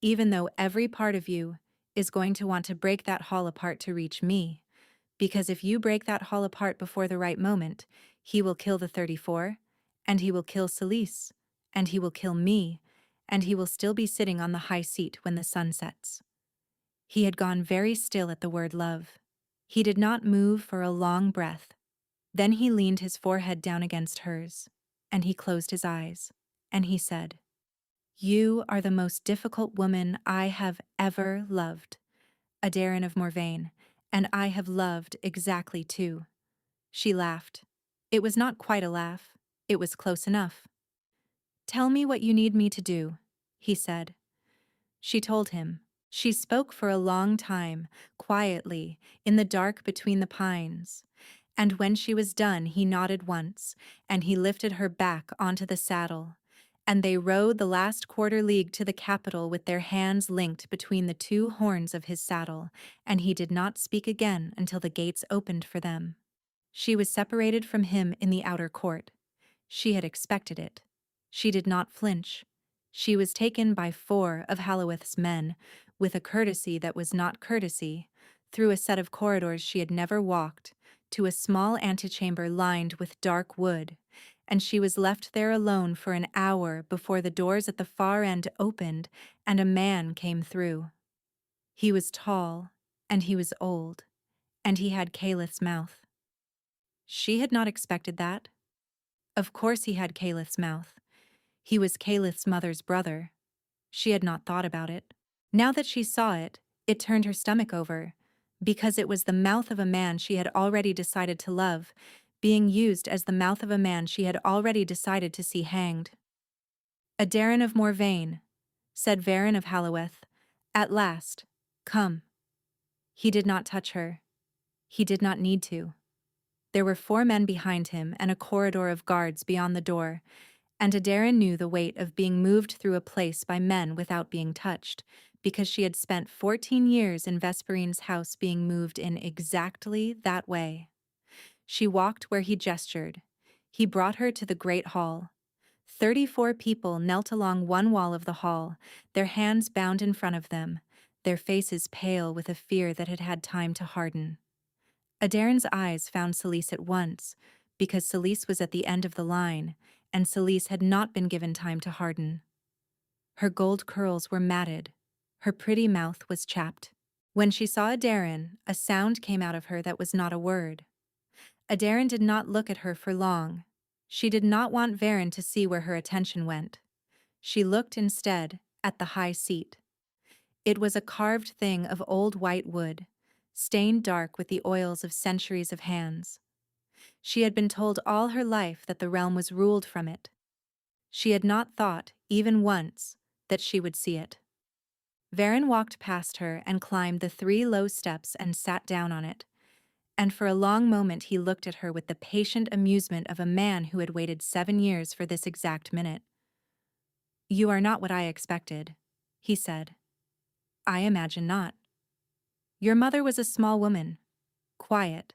even though every part of you is going to want to break that hall apart to reach me, because if you break that hall apart before the right moment, he will kill the 34, and he will kill Celise, and he will kill me, and he will still be sitting on the high seat when the sun sets." He had gone very still at the word love. He did not move for a long breath. Then he leaned his forehead down against hers, and he closed his eyes, and he said, "You are the most difficult woman I have ever loved, Aderin of Morvain, and I have loved exactly too." She laughed. It was not quite a laugh. It was close enough. "Tell me what you need me to do," he said. She told him. She spoke for a long time, quietly, in the dark between the pines. And when she was done, he nodded once, and he lifted her back onto the saddle. And they rode the last quarter league to the capital with their hands linked between the two horns of his saddle, and he did not speak again until the gates opened for them. She was separated from him in the outer court. She had expected it. She did not flinch. She was taken by 4 of Halloweth's men, with a courtesy that was not courtesy, through a set of corridors she had never walked, to a small antechamber lined with dark wood, and she was left there alone for an hour before the doors at the far end opened and a man came through. He was tall, and he was old, and he had Calith's mouth. She had not expected that. Of course he had Calith's mouth. He was Calith's mother's brother. She had not thought about it. Now that she saw it, it turned her stomach over, because it was the mouth of a man she had already decided to love, being used as the mouth of a man she had already decided to see hanged. "Aderin of Morvain," said Varin of Halloweth, "at last, come." He did not touch her. He did not need to. There were 4 men behind him and a corridor of guards beyond the door, and Aderin knew the weight of being moved through a place by men without being touched, because she had spent 14 years in Vesperine's house being moved in exactly that way. She walked where he gestured. He brought her to the great hall. 34 people knelt along one wall of the hall, their hands bound in front of them, their faces pale with a fear that had had time to harden. Aderin's eyes found Celise at once, because Celise was at the end of the line, and Celise had not been given time to harden. Her gold curls were matted. Her pretty mouth was chapped. When she saw Aderin, a sound came out of her that was not a word. Aderin did not look at her for long. She did not want Varin to see where her attention went. She looked instead at the high seat. It was a carved thing of old white wood, stained dark with the oils of centuries of hands. She had been told all her life that the realm was ruled from it. She had not thought, even once, that she would see it. Varin walked past her and climbed the 3 low steps and sat down on it, and for a long moment he looked at her with the patient amusement of a man who had waited 7 years for this exact minute. "You are not what I expected," he said. "I imagine not. Your mother was a small woman, quiet.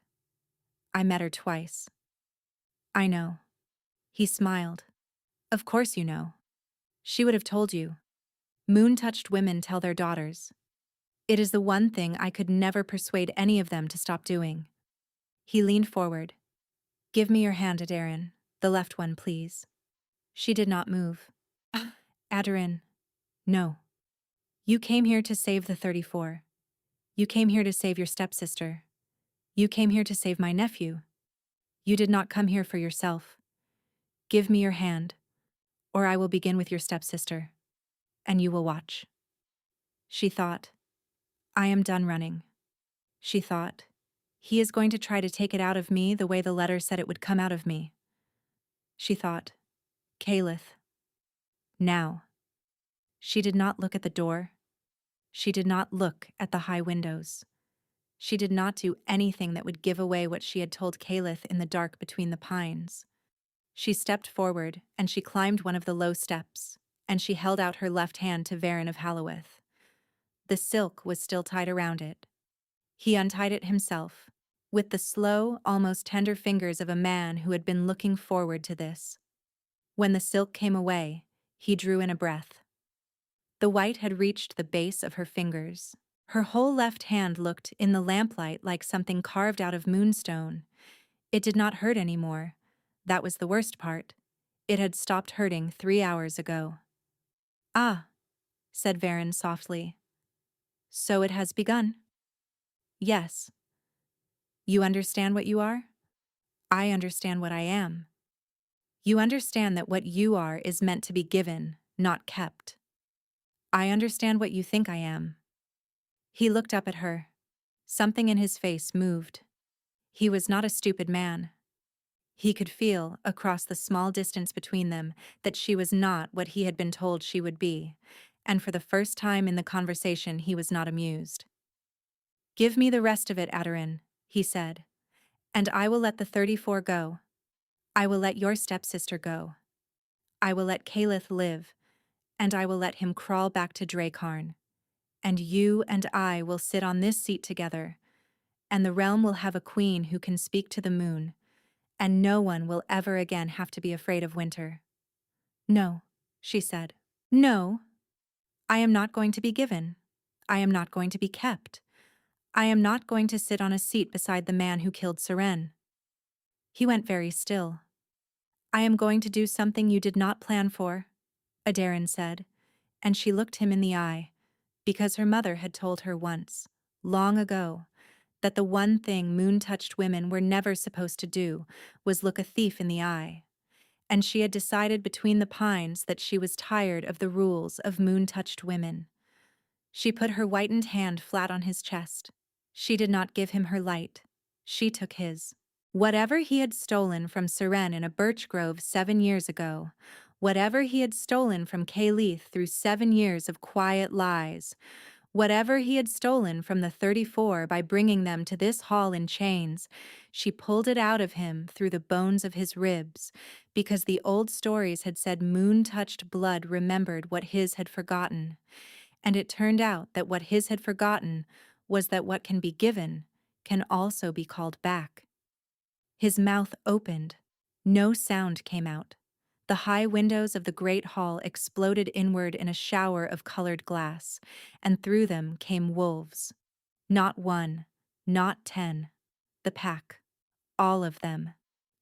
I met her twice." "I know." He smiled. "Of course you know. She would have told you. Moon-touched women tell their daughters. It is the one thing I could never persuade any of them to stop doing." He leaned forward. "Give me your hand, Aderin. The left one, please." She did not move. "Aderin, no. You came here to save the 34. You came here to save your stepsister. You came here to save my nephew. You did not come here for yourself. Give me your hand, or I will begin with your stepsister, and you will watch." She thought, "I am done running." She thought, "He is going to try to take it out of me the way the letter said it would come out of me." She thought, "Calith. Now." She did not look at the door. She did not look at the high windows. She did not do anything that would give away what she had told Calith in the dark between the pines. She stepped forward, and she climbed one of the low steps, and she held out her left hand to Varin of Halloweth. The silk was still tied around it. He untied it himself, with the slow, almost tender fingers of a man who had been looking forward to this. When the silk came away, he drew in a breath. The white had reached the base of her fingers. Her whole left hand looked, in the lamplight, like something carved out of moonstone. It did not hurt anymore. That was the worst part. It had stopped hurting 3 hours ago. "Ah," said Varin softly. "So it has begun?" "Yes." You understand what you are? I understand what I am. You understand that what you are is meant to be given, not kept. I understand what you think I am. He looked up at her. Something in his face moved. He was not a stupid man. He could feel, across the small distance between them, that she was not what he had been told she would be, and for the first time in the conversation he was not amused. "Give me the rest of it, Aderin," he said, "and I will let the 34 go. I will let your stepsister go. I will let Caliph live, and I will let him crawl back to Dracarn. And you and I will sit on this seat together, and the realm will have a queen who can speak to the moon, and no one will ever again have to be afraid of winter." "No," she said. "No, I am not going to be given. I am not going to be kept. I am not going to sit on a seat beside the man who killed Seren." He went very still. "I am going to do something you did not plan for," Aderin said, and she looked him in the eye, because her mother had told her once, long ago, that the one thing moon-touched women were never supposed to do was look a thief in the eye, and she had decided between the pines that she was tired of the rules of moon-touched women. She put her whitened hand flat on his chest. She did not give him her light. She took his. Whatever he had stolen from Seren in a birch grove 7 years ago, whatever he had stolen from Caliph through 7 years of quiet lies, whatever he had stolen from the 34 by bringing them to this hall in chains, she pulled it out of him through the bones of his ribs, because the old stories had said moon-touched blood remembered what his had forgotten. And it turned out that what his had forgotten was that what can be given can also be called back. His mouth opened. No sound came out. The high windows of the great hall exploded inward in a shower of colored glass, and through them came wolves. Not 1, not 10. The pack. All of them.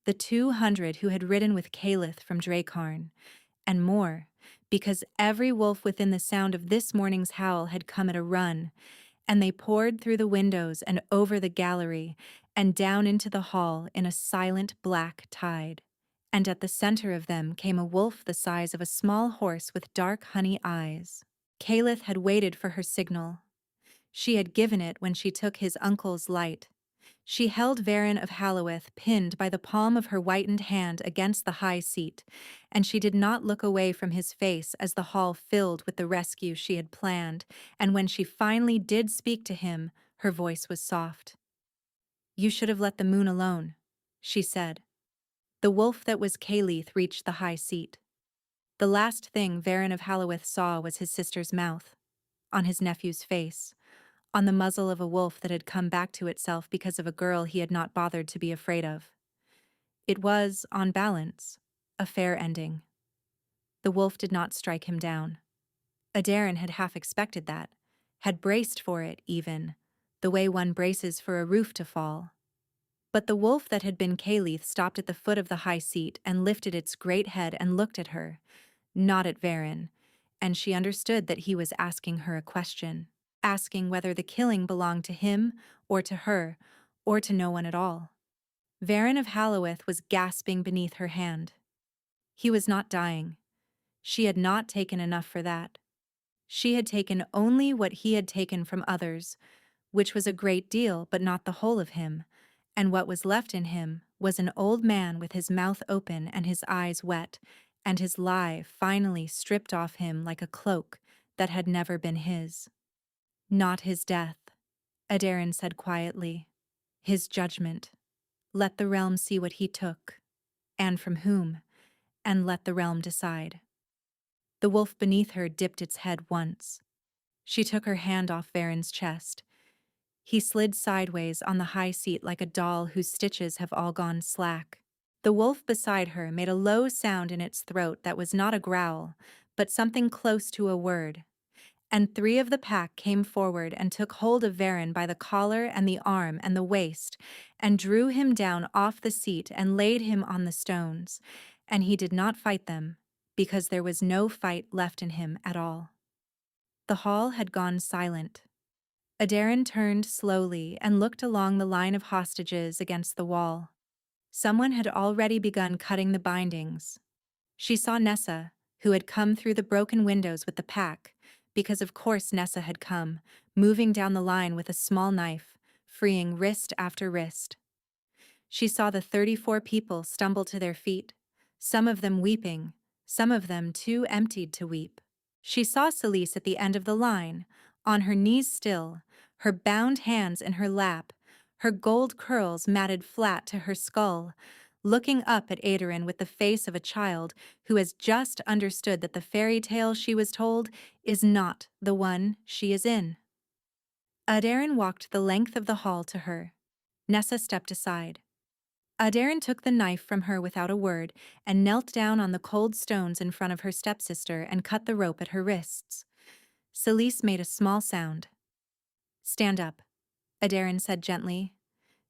The 200 who had ridden with Caliph from Dracarn, and more, because every wolf within the sound of this morning's howl had come at a run, and they poured through the windows and over the gallery and down into the hall in a silent black tide. And at the center of them came a wolf the size of a small horse with dark honey eyes. Caliph had waited for her signal. She had given it when she took his uncle's light. She held Varen of Halloweth pinned by the palm of her whitened hand against the high seat, and she did not look away from his face as the hall filled with the rescue she had planned, and when she finally did speak to him, her voice was soft. "You should have let the moon alone," she said. The wolf that was Caliph reached the high seat. The last thing Varen of Halloweth saw was his sister's mouth, on his nephew's face, on the muzzle of a wolf that had come back to itself because of a girl he had not bothered to be afraid of. It was, on balance, a fair ending. The wolf did not strike him down. Aderin had half expected that, had braced for it, even, the way one braces for a roof to fall. But the wolf that had been Caliph stopped at the foot of the high seat and lifted its great head and looked at her, not at Varen, and she understood that he was asking her a question, asking whether the killing belonged to him or to her, or to no one at all. Varen of Halloweth was gasping beneath her hand. He was not dying. She had not taken enough for that. She had taken only what he had taken from others, which was a great deal but not the whole of him, and what was left in him was an old man with his mouth open and his eyes wet, and his lie finally stripped off him like a cloak that had never been his. Not his death, Aderin said quietly. His judgment. Let the realm see what he took, and from whom, and let the realm decide. The wolf beneath her dipped its head once. She took her hand off Varen's chest. He slid sideways on the high seat like a doll whose stitches have all gone slack. The wolf beside her made a low sound in its throat that was not a growl, but something close to a word, and 3 of the pack came forward and took hold of Varen by the collar and the arm and the waist, and drew him down off the seat and laid him on the stones, and he did not fight them, because there was no fight left in him at all. The hall had gone silent. Adarin turned slowly and looked along the line of hostages against the wall. Someone had already begun cutting the bindings. She saw Nessa, who had come through the broken windows with the pack, because of course Nessa had come, moving down the line with a small knife, freeing wrist after wrist. She saw the 34 people stumble to their feet, some of them weeping, some of them too emptied to weep. She saw Celise at the end of the line, on her knees still, her bound hands in her lap, her gold curls matted flat to her skull, looking up at Aderin with the face of a child who has just understood that the fairy tale she was told is not the one she is in. Aderin walked the length of the hall to her. Nessa stepped aside. Aderin took the knife from her without a word and knelt down on the cold stones in front of her stepsister and cut the rope at her wrists. Celise made a small sound. "Stand up," Aderin said gently.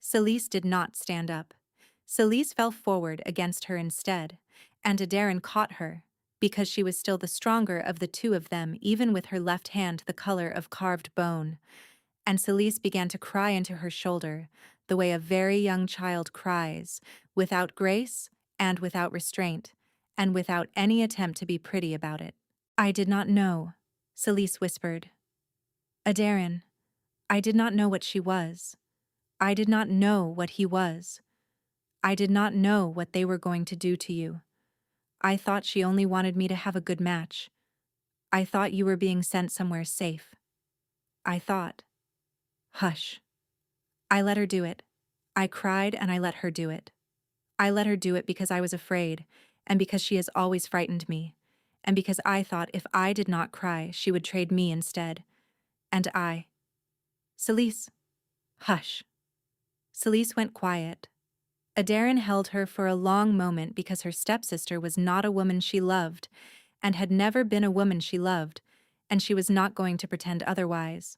Celise did not stand up. Celise fell forward against her instead, and Aderin caught her, because she was still the stronger of the two of them, even with her left hand the color of carved bone. And Celise began to cry into her shoulder, the way a very young child cries, without grace and without restraint, and without any attempt to be pretty about it. "I did not know," Celise whispered. "Aderin, I did not know what she was. I did not know what he was. I did not know what they were going to do to you. I thought she only wanted me to have a good match. I thought you were being sent somewhere safe. I thought." "Hush." "I let her do it. I cried and I let her do it. I let her do it because I was afraid, and because she has always frightened me, and because I thought if I did not cry, she would trade me instead. And I—" "Celise." "Hush." Celise went quiet. Aderin held her for a long moment because her stepsister was not a woman she loved, and had never been a woman she loved, and she was not going to pretend otherwise.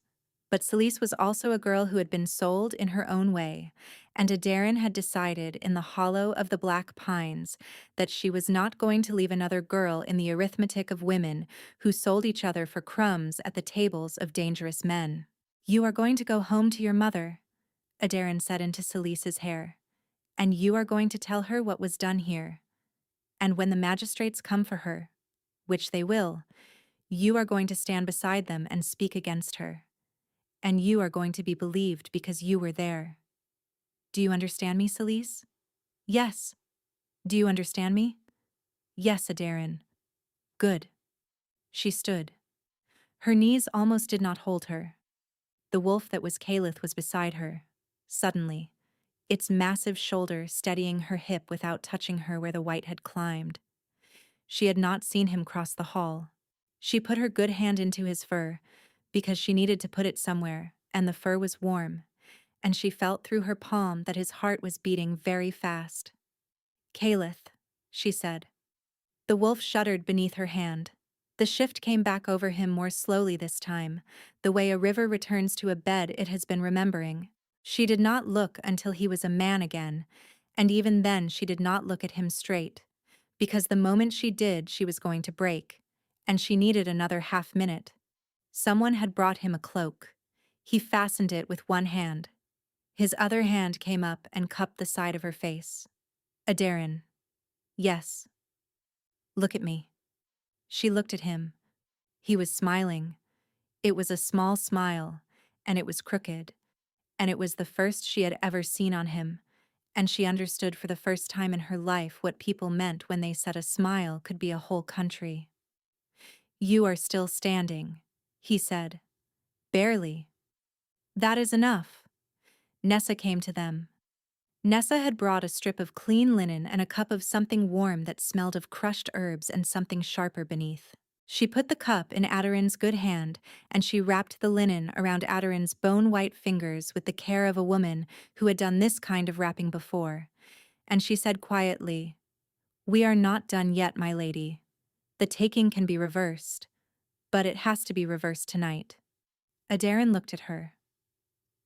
But Celise was also a girl who had been sold in her own way, and Aderin had decided in the hollow of the black pines that she was not going to leave another girl in the arithmetic of women who sold each other for crumbs at the tables of dangerous men. "You are going to go home to your mother," Aderin said into Celise's hair. "And you are going to tell her what was done here. And when the magistrates come for her, which they will, you are going to stand beside them and speak against her. And you are going to be believed because you were there. Do you understand me, Celise?" "Yes." "Do you understand me?" "Yes, Aderin." "Good." She stood. Her knees almost did not hold her. The wolf that was Caliph was beside her, suddenly, its massive shoulder steadying her hip without touching her where the white had climbed. She had not seen him cross the hall. She put her good hand into his fur, because she needed to put it somewhere, and the fur was warm, and she felt through her palm that his heart was beating very fast. "Caliph," she said. The wolf shuddered beneath her hand. The shift came back over him more slowly this time, the way a river returns to a bed it has been remembering. She did not look until he was a man again, and even then she did not look at him straight, because the moment she did she was going to break, and she needed another half-minute. Someone had brought him a cloak. He fastened it with one hand. His other hand came up and cupped the side of her face. "Aderin." "Yes." "Look at me." She looked at him. He was smiling. It was a small smile, and it was crooked, and it was the first she had ever seen on him, and she understood for the first time in her life what people meant when they said a smile could be a whole country. "You are still standing," he said. "Barely." "That is enough." Nessa came to them. Nessa had brought a strip of clean linen and a cup of something warm that smelled of crushed herbs and something sharper beneath. She put the cup in Aderin's good hand, and she wrapped the linen around Aderin's bone-white fingers with the care of a woman who had done this kind of wrapping before. And she said quietly, "We are not done yet, my lady. The taking can be reversed, but it has to be reversed tonight." Aderin looked at her.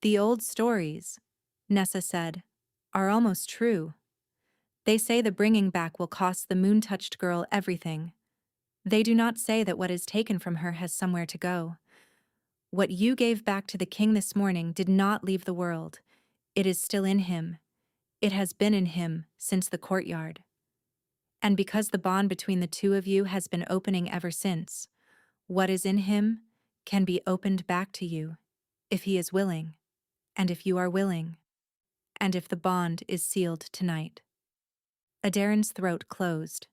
"The old stories," Nessa said, "are almost true. They say the bringing back will cost the moon-touched girl everything. They do not say that what is taken from her has somewhere to go. What you gave back to the king this morning did not leave the world. It is still in him. It has been in him since the courtyard. And because the bond between the two of you has been opening ever since, what is in him can be opened back to you, if he is willing, and if you are willing, and if the bond is sealed tonight. Adarin's throat closed.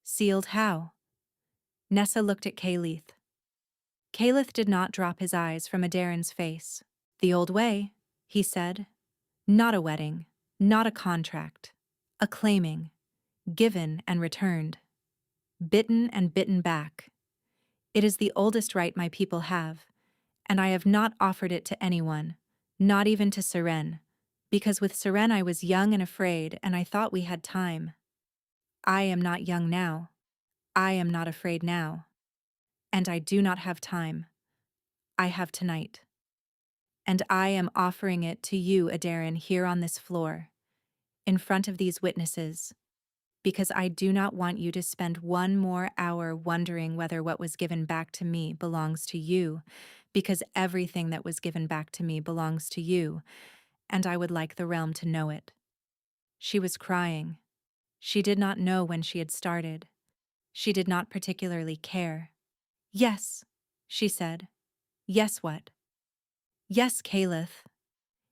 Sealed how? Nessa looked at Calith. Calith did not drop his eyes from Adarin's face. The old way, he said. Not a wedding, not a contract. A claiming, given and returned. Bitten and bitten back. It is the oldest right my people have, and I have not offered it to anyone, not even to Seren, because with Seren I was young and afraid and I thought we had time. I am not young now. I am not afraid now. And I do not have time. I have tonight. And I am offering it to you, Adarin, here on this floor, in front of these witnesses, because I do not want you to spend one more hour wondering whether what was given back to me belongs to you, because everything that was given back to me belongs to you, and I would like the realm to know it. She was crying. She did not know when she had started. She did not particularly care. Yes, she said. Yes, what? Yes, Caliph.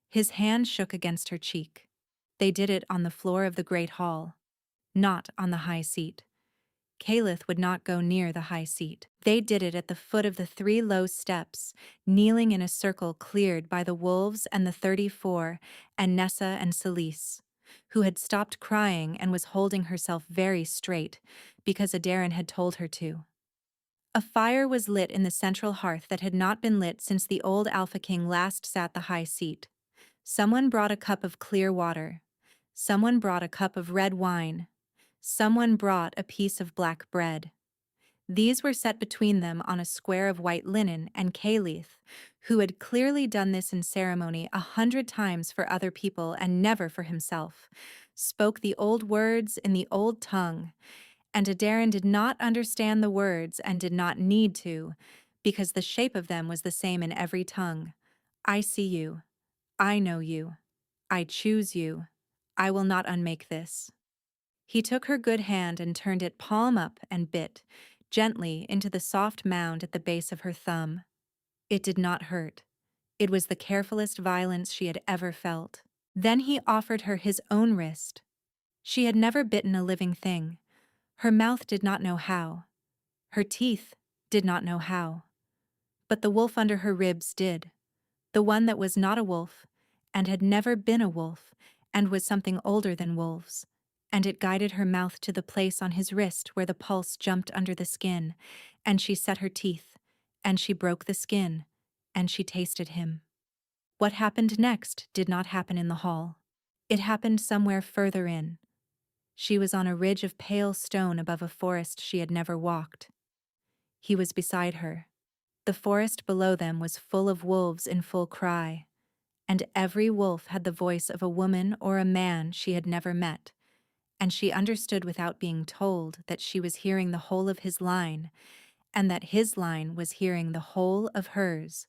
His hand shook against her cheek. They did it on the floor of the great hall, not on the high seat. Caliph would not go near the high seat. They did it at the foot of the 3 low steps, kneeling in a circle cleared by the wolves and the 34, and Nessa and Celise, who had stopped crying and was holding herself very straight, because Adarin had told her to. A fire was lit in the central hearth that had not been lit since the old Alpha King last sat the high seat. Someone brought a cup of clear water. Someone brought a cup of red wine. Someone brought a piece of black bread. These were set between them on a square of white linen, and Caliph, who had clearly done this in ceremony 100 times for other people and never for himself, spoke the old words in the old tongue, and Adarin did not understand the words and did not need to, because the shape of them was the same in every tongue. I see you. I know you. I choose you. I will not unmake this. He took her good hand and turned it palm up and bit, gently, into the soft mound at the base of her thumb. It did not hurt. It was the carefulest violence she had ever felt. Then he offered her his own wrist. She had never bitten a living thing. Her mouth did not know how. Her teeth did not know how. But the wolf under her ribs did. The one that was not a wolf, and had never been a wolf, and was something older than wolves. And it guided her mouth to the place on his wrist where the pulse jumped under the skin, and she set her teeth, and she broke the skin, and she tasted him. What happened next did not happen in the hall. It happened somewhere further in. She was on a ridge of pale stone above a forest she had never walked. He was beside her. The forest below them was full of wolves in full cry, and every wolf had the voice of a woman or a man she had never met, and she understood without being told that she was hearing the whole of his line, and that his line was hearing the whole of hers,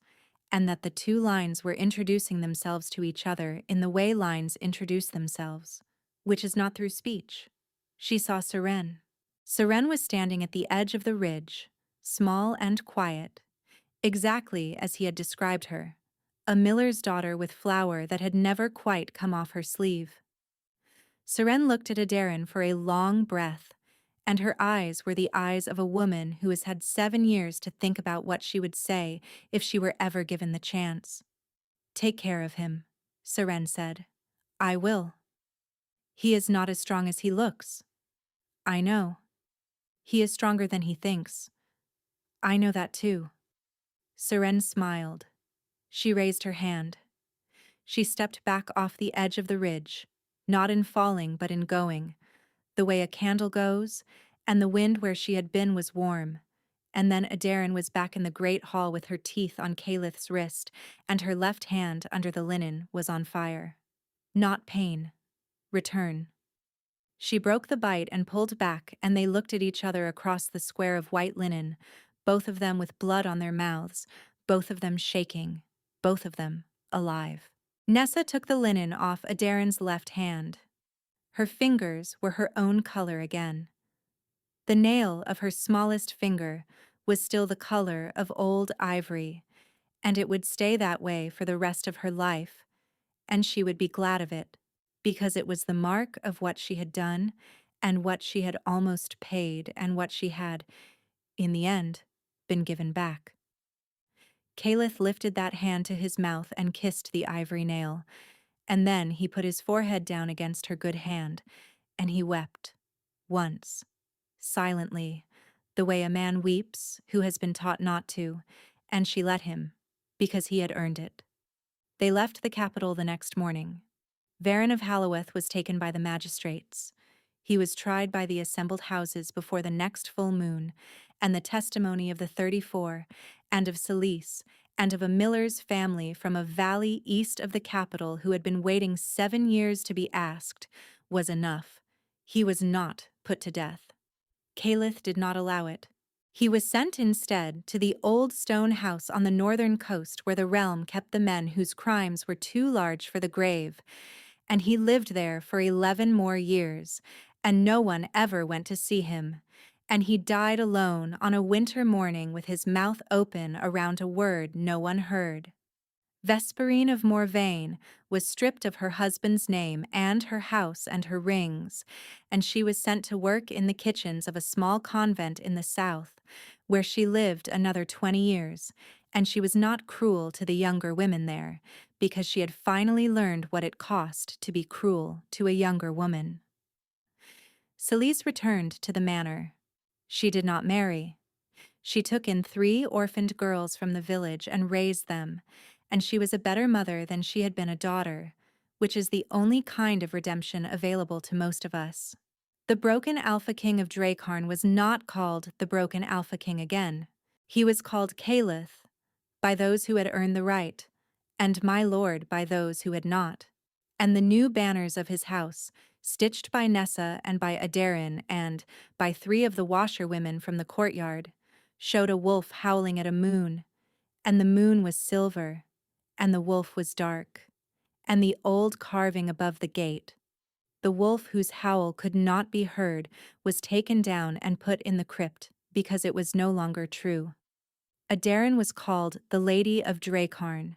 and that the 2 lines were introducing themselves to each other in the way lines introduce themselves, which is not through speech. She saw Seren. Seren was standing at the edge of the ridge, small and quiet, exactly as he had described her, a miller's daughter with flour that had never quite come off her sleeve. Seren looked at Adarin for a long breath, and her eyes were the eyes of a woman who has had 7 years to think about what she would say if she were ever given the chance. Take care of him, Seren said. I will. He is not as strong as he looks. I know. He is stronger than he thinks. I know that too. Seren smiled. She raised her hand. She stepped back off the edge of the ridge, not in falling but in going, the way a candle goes, and the wind where she had been was warm. And then Adarin was back in the great hall with her teeth on Calith's wrist, and her left hand under the linen was on fire. Not pain. Return. She broke the bite and pulled back, and they looked at each other across the square of white linen, both of them with blood on their mouths, both of them shaking, both of them alive. Nessa took the linen off Adarin's left hand. Her fingers were her own color again. The nail of her smallest finger was still the color of old ivory, and it would stay that way for the rest of her life, and she would be glad of it, because it was the mark of what she had done and what she had almost paid and what she had, in the end, been given back. Caliph lifted that hand to his mouth and kissed the ivory nail, and then he put his forehead down against her good hand, and he wept, once, silently, the way a man weeps who has been taught not to, and she let him, because he had earned it. They left the capital the next morning. Varon of Halloweth was taken by the magistrates. He was tried by the assembled houses before the next full moon, and the testimony of the 34, and of Celise, and of a miller's family from a valley east of the capital who had been waiting 7 years to be asked, was enough. He was not put to death. Caliph did not allow it. He was sent instead to the old stone house on the northern coast where the realm kept the men whose crimes were too large for the grave, and he lived there for 11 more years, and no one ever went to see him, and he died alone on a winter morning with his mouth open around a word no one heard. Vesperine of Morvain was stripped of her husband's name and her house and her rings, and she was sent to work in the kitchens of a small convent in the south, where she lived another 20 years, and she was not cruel to the younger women there, because she had finally learned what it cost to be cruel to a younger woman. Celise returned to the manor. She did not marry. She took in 3 orphaned girls from the village and raised them, and she was a better mother than she had been a daughter, which is the only kind of redemption available to most of us. The broken Alpha King of Dracarn was not called the broken Alpha King again. He was called Caliph, by those who had earned the right, and my lord by those who had not. And the new banners of his house, stitched by Nessa and by Adarin and by 3 of the washerwomen from the courtyard, showed a wolf howling at a moon, and the moon was silver, and the wolf was dark, and the old carving above the gate, the wolf whose howl could not be heard, was taken down and put in the crypt because it was no longer true. Adarin was called the Lady of Dracarn,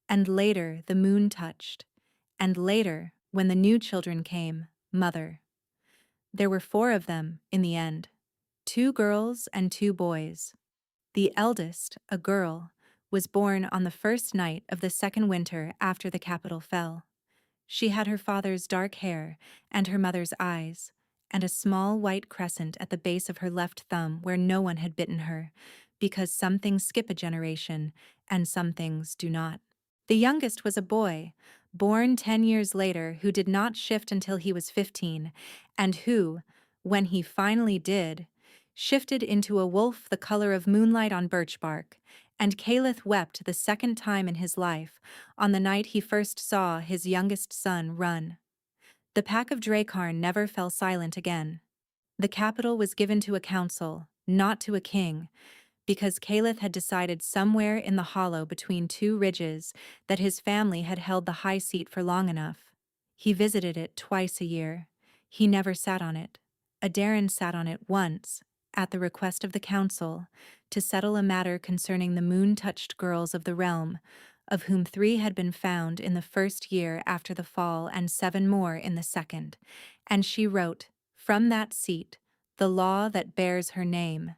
and later the moon touched, and later, when the new children came, Mother. There were 4 of them in the end, 2 girls and 2 boys. The eldest, a girl, was born on the first night of the second winter after the capital fell. She had her father's dark hair and her mother's eyes, and a small white crescent at the base of her left thumb where no one had bitten her, because some things skip a generation and some things do not. The youngest was a boy, born 10 years later, who did not shift until he was 15, and who, when he finally did, shifted into a wolf the color of moonlight on birch bark, and Caliph wept the second time in his life, on the night he first saw his youngest son run. The pack of Dracarn never fell silent again. The capital was given to a council, not to a king, because Caliph had decided somewhere in the hollow between 2 ridges that his family had held the high seat for long enough. He visited it twice a year. He never sat on it. Adarin sat on it once, at the request of the council, to settle a matter concerning the moon-touched girls of the realm, of whom 3 had been found in the first year after the fall and 7 more in the second, and she wrote, from that seat, the law that bears her name,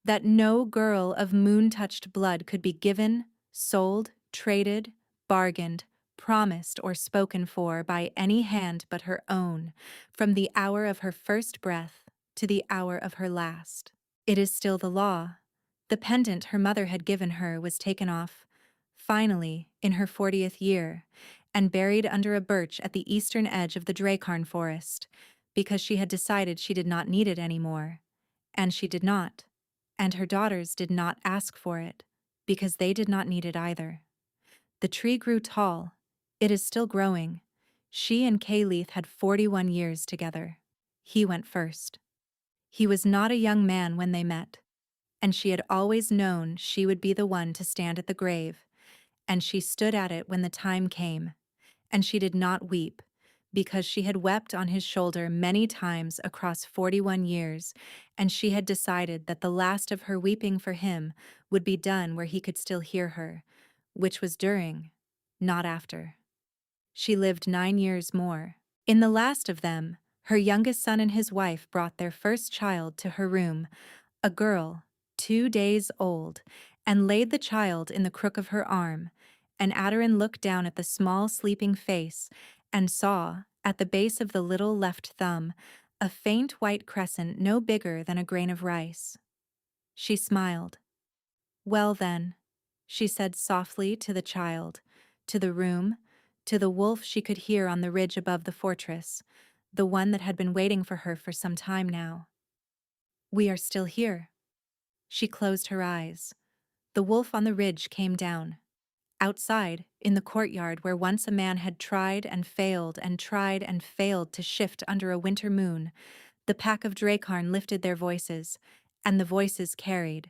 that no girl of moon-touched blood could be given, sold, traded, bargained, promised, or spoken for by any hand but her own, from the hour of her first breath to the hour of her last. It is still the law. The pendant her mother had given her was taken off, finally, in her 40th year, and buried under a birch at the eastern edge of the Dracarn forest, because she had decided she did not need it anymore. And she did not. And her daughters did not ask for it, because they did not need it either. The tree grew tall. It is still growing. She and Caliph had 41 years together. He went first. He was not a young man when they met, and she had always known she would be the one to stand at the grave, and she stood at it when the time came, and she did not weep, because she had wept on his shoulder many times across 41 years, and she had decided that the last of her weeping for him would be done where he could still hear her, which was during, not after. She lived 9 years more. In the last of them, her youngest son and his wife brought their first child to her room, a girl, 2 days old, and laid the child in the crook of her arm, and Aderin looked down at the small sleeping face and saw, at the base of the little left thumb, a faint white crescent no bigger than a grain of rice. She smiled. "Well then," she said softly to the child, to the room, to the wolf she could hear on the ridge above the fortress, the one that had been waiting for her for some time now. "We are still here." She closed her eyes. The wolf on the ridge came down. Outside, in the courtyard where once a man had tried and failed and tried and failed to shift under a winter moon, the pack of Drakarn lifted their voices, and the voices carried.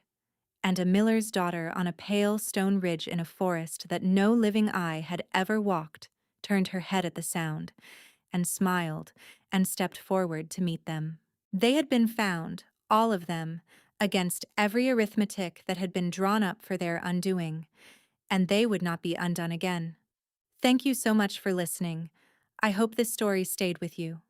And a miller's daughter on a pale stone ridge in a forest that no living eye had ever walked turned her head at the sound, and smiled, and stepped forward to meet them. They had been found, all of them, against every arithmetic that had been drawn up for their undoing, and they would not be undone again. Thank you so much for listening. I hope this story stayed with you.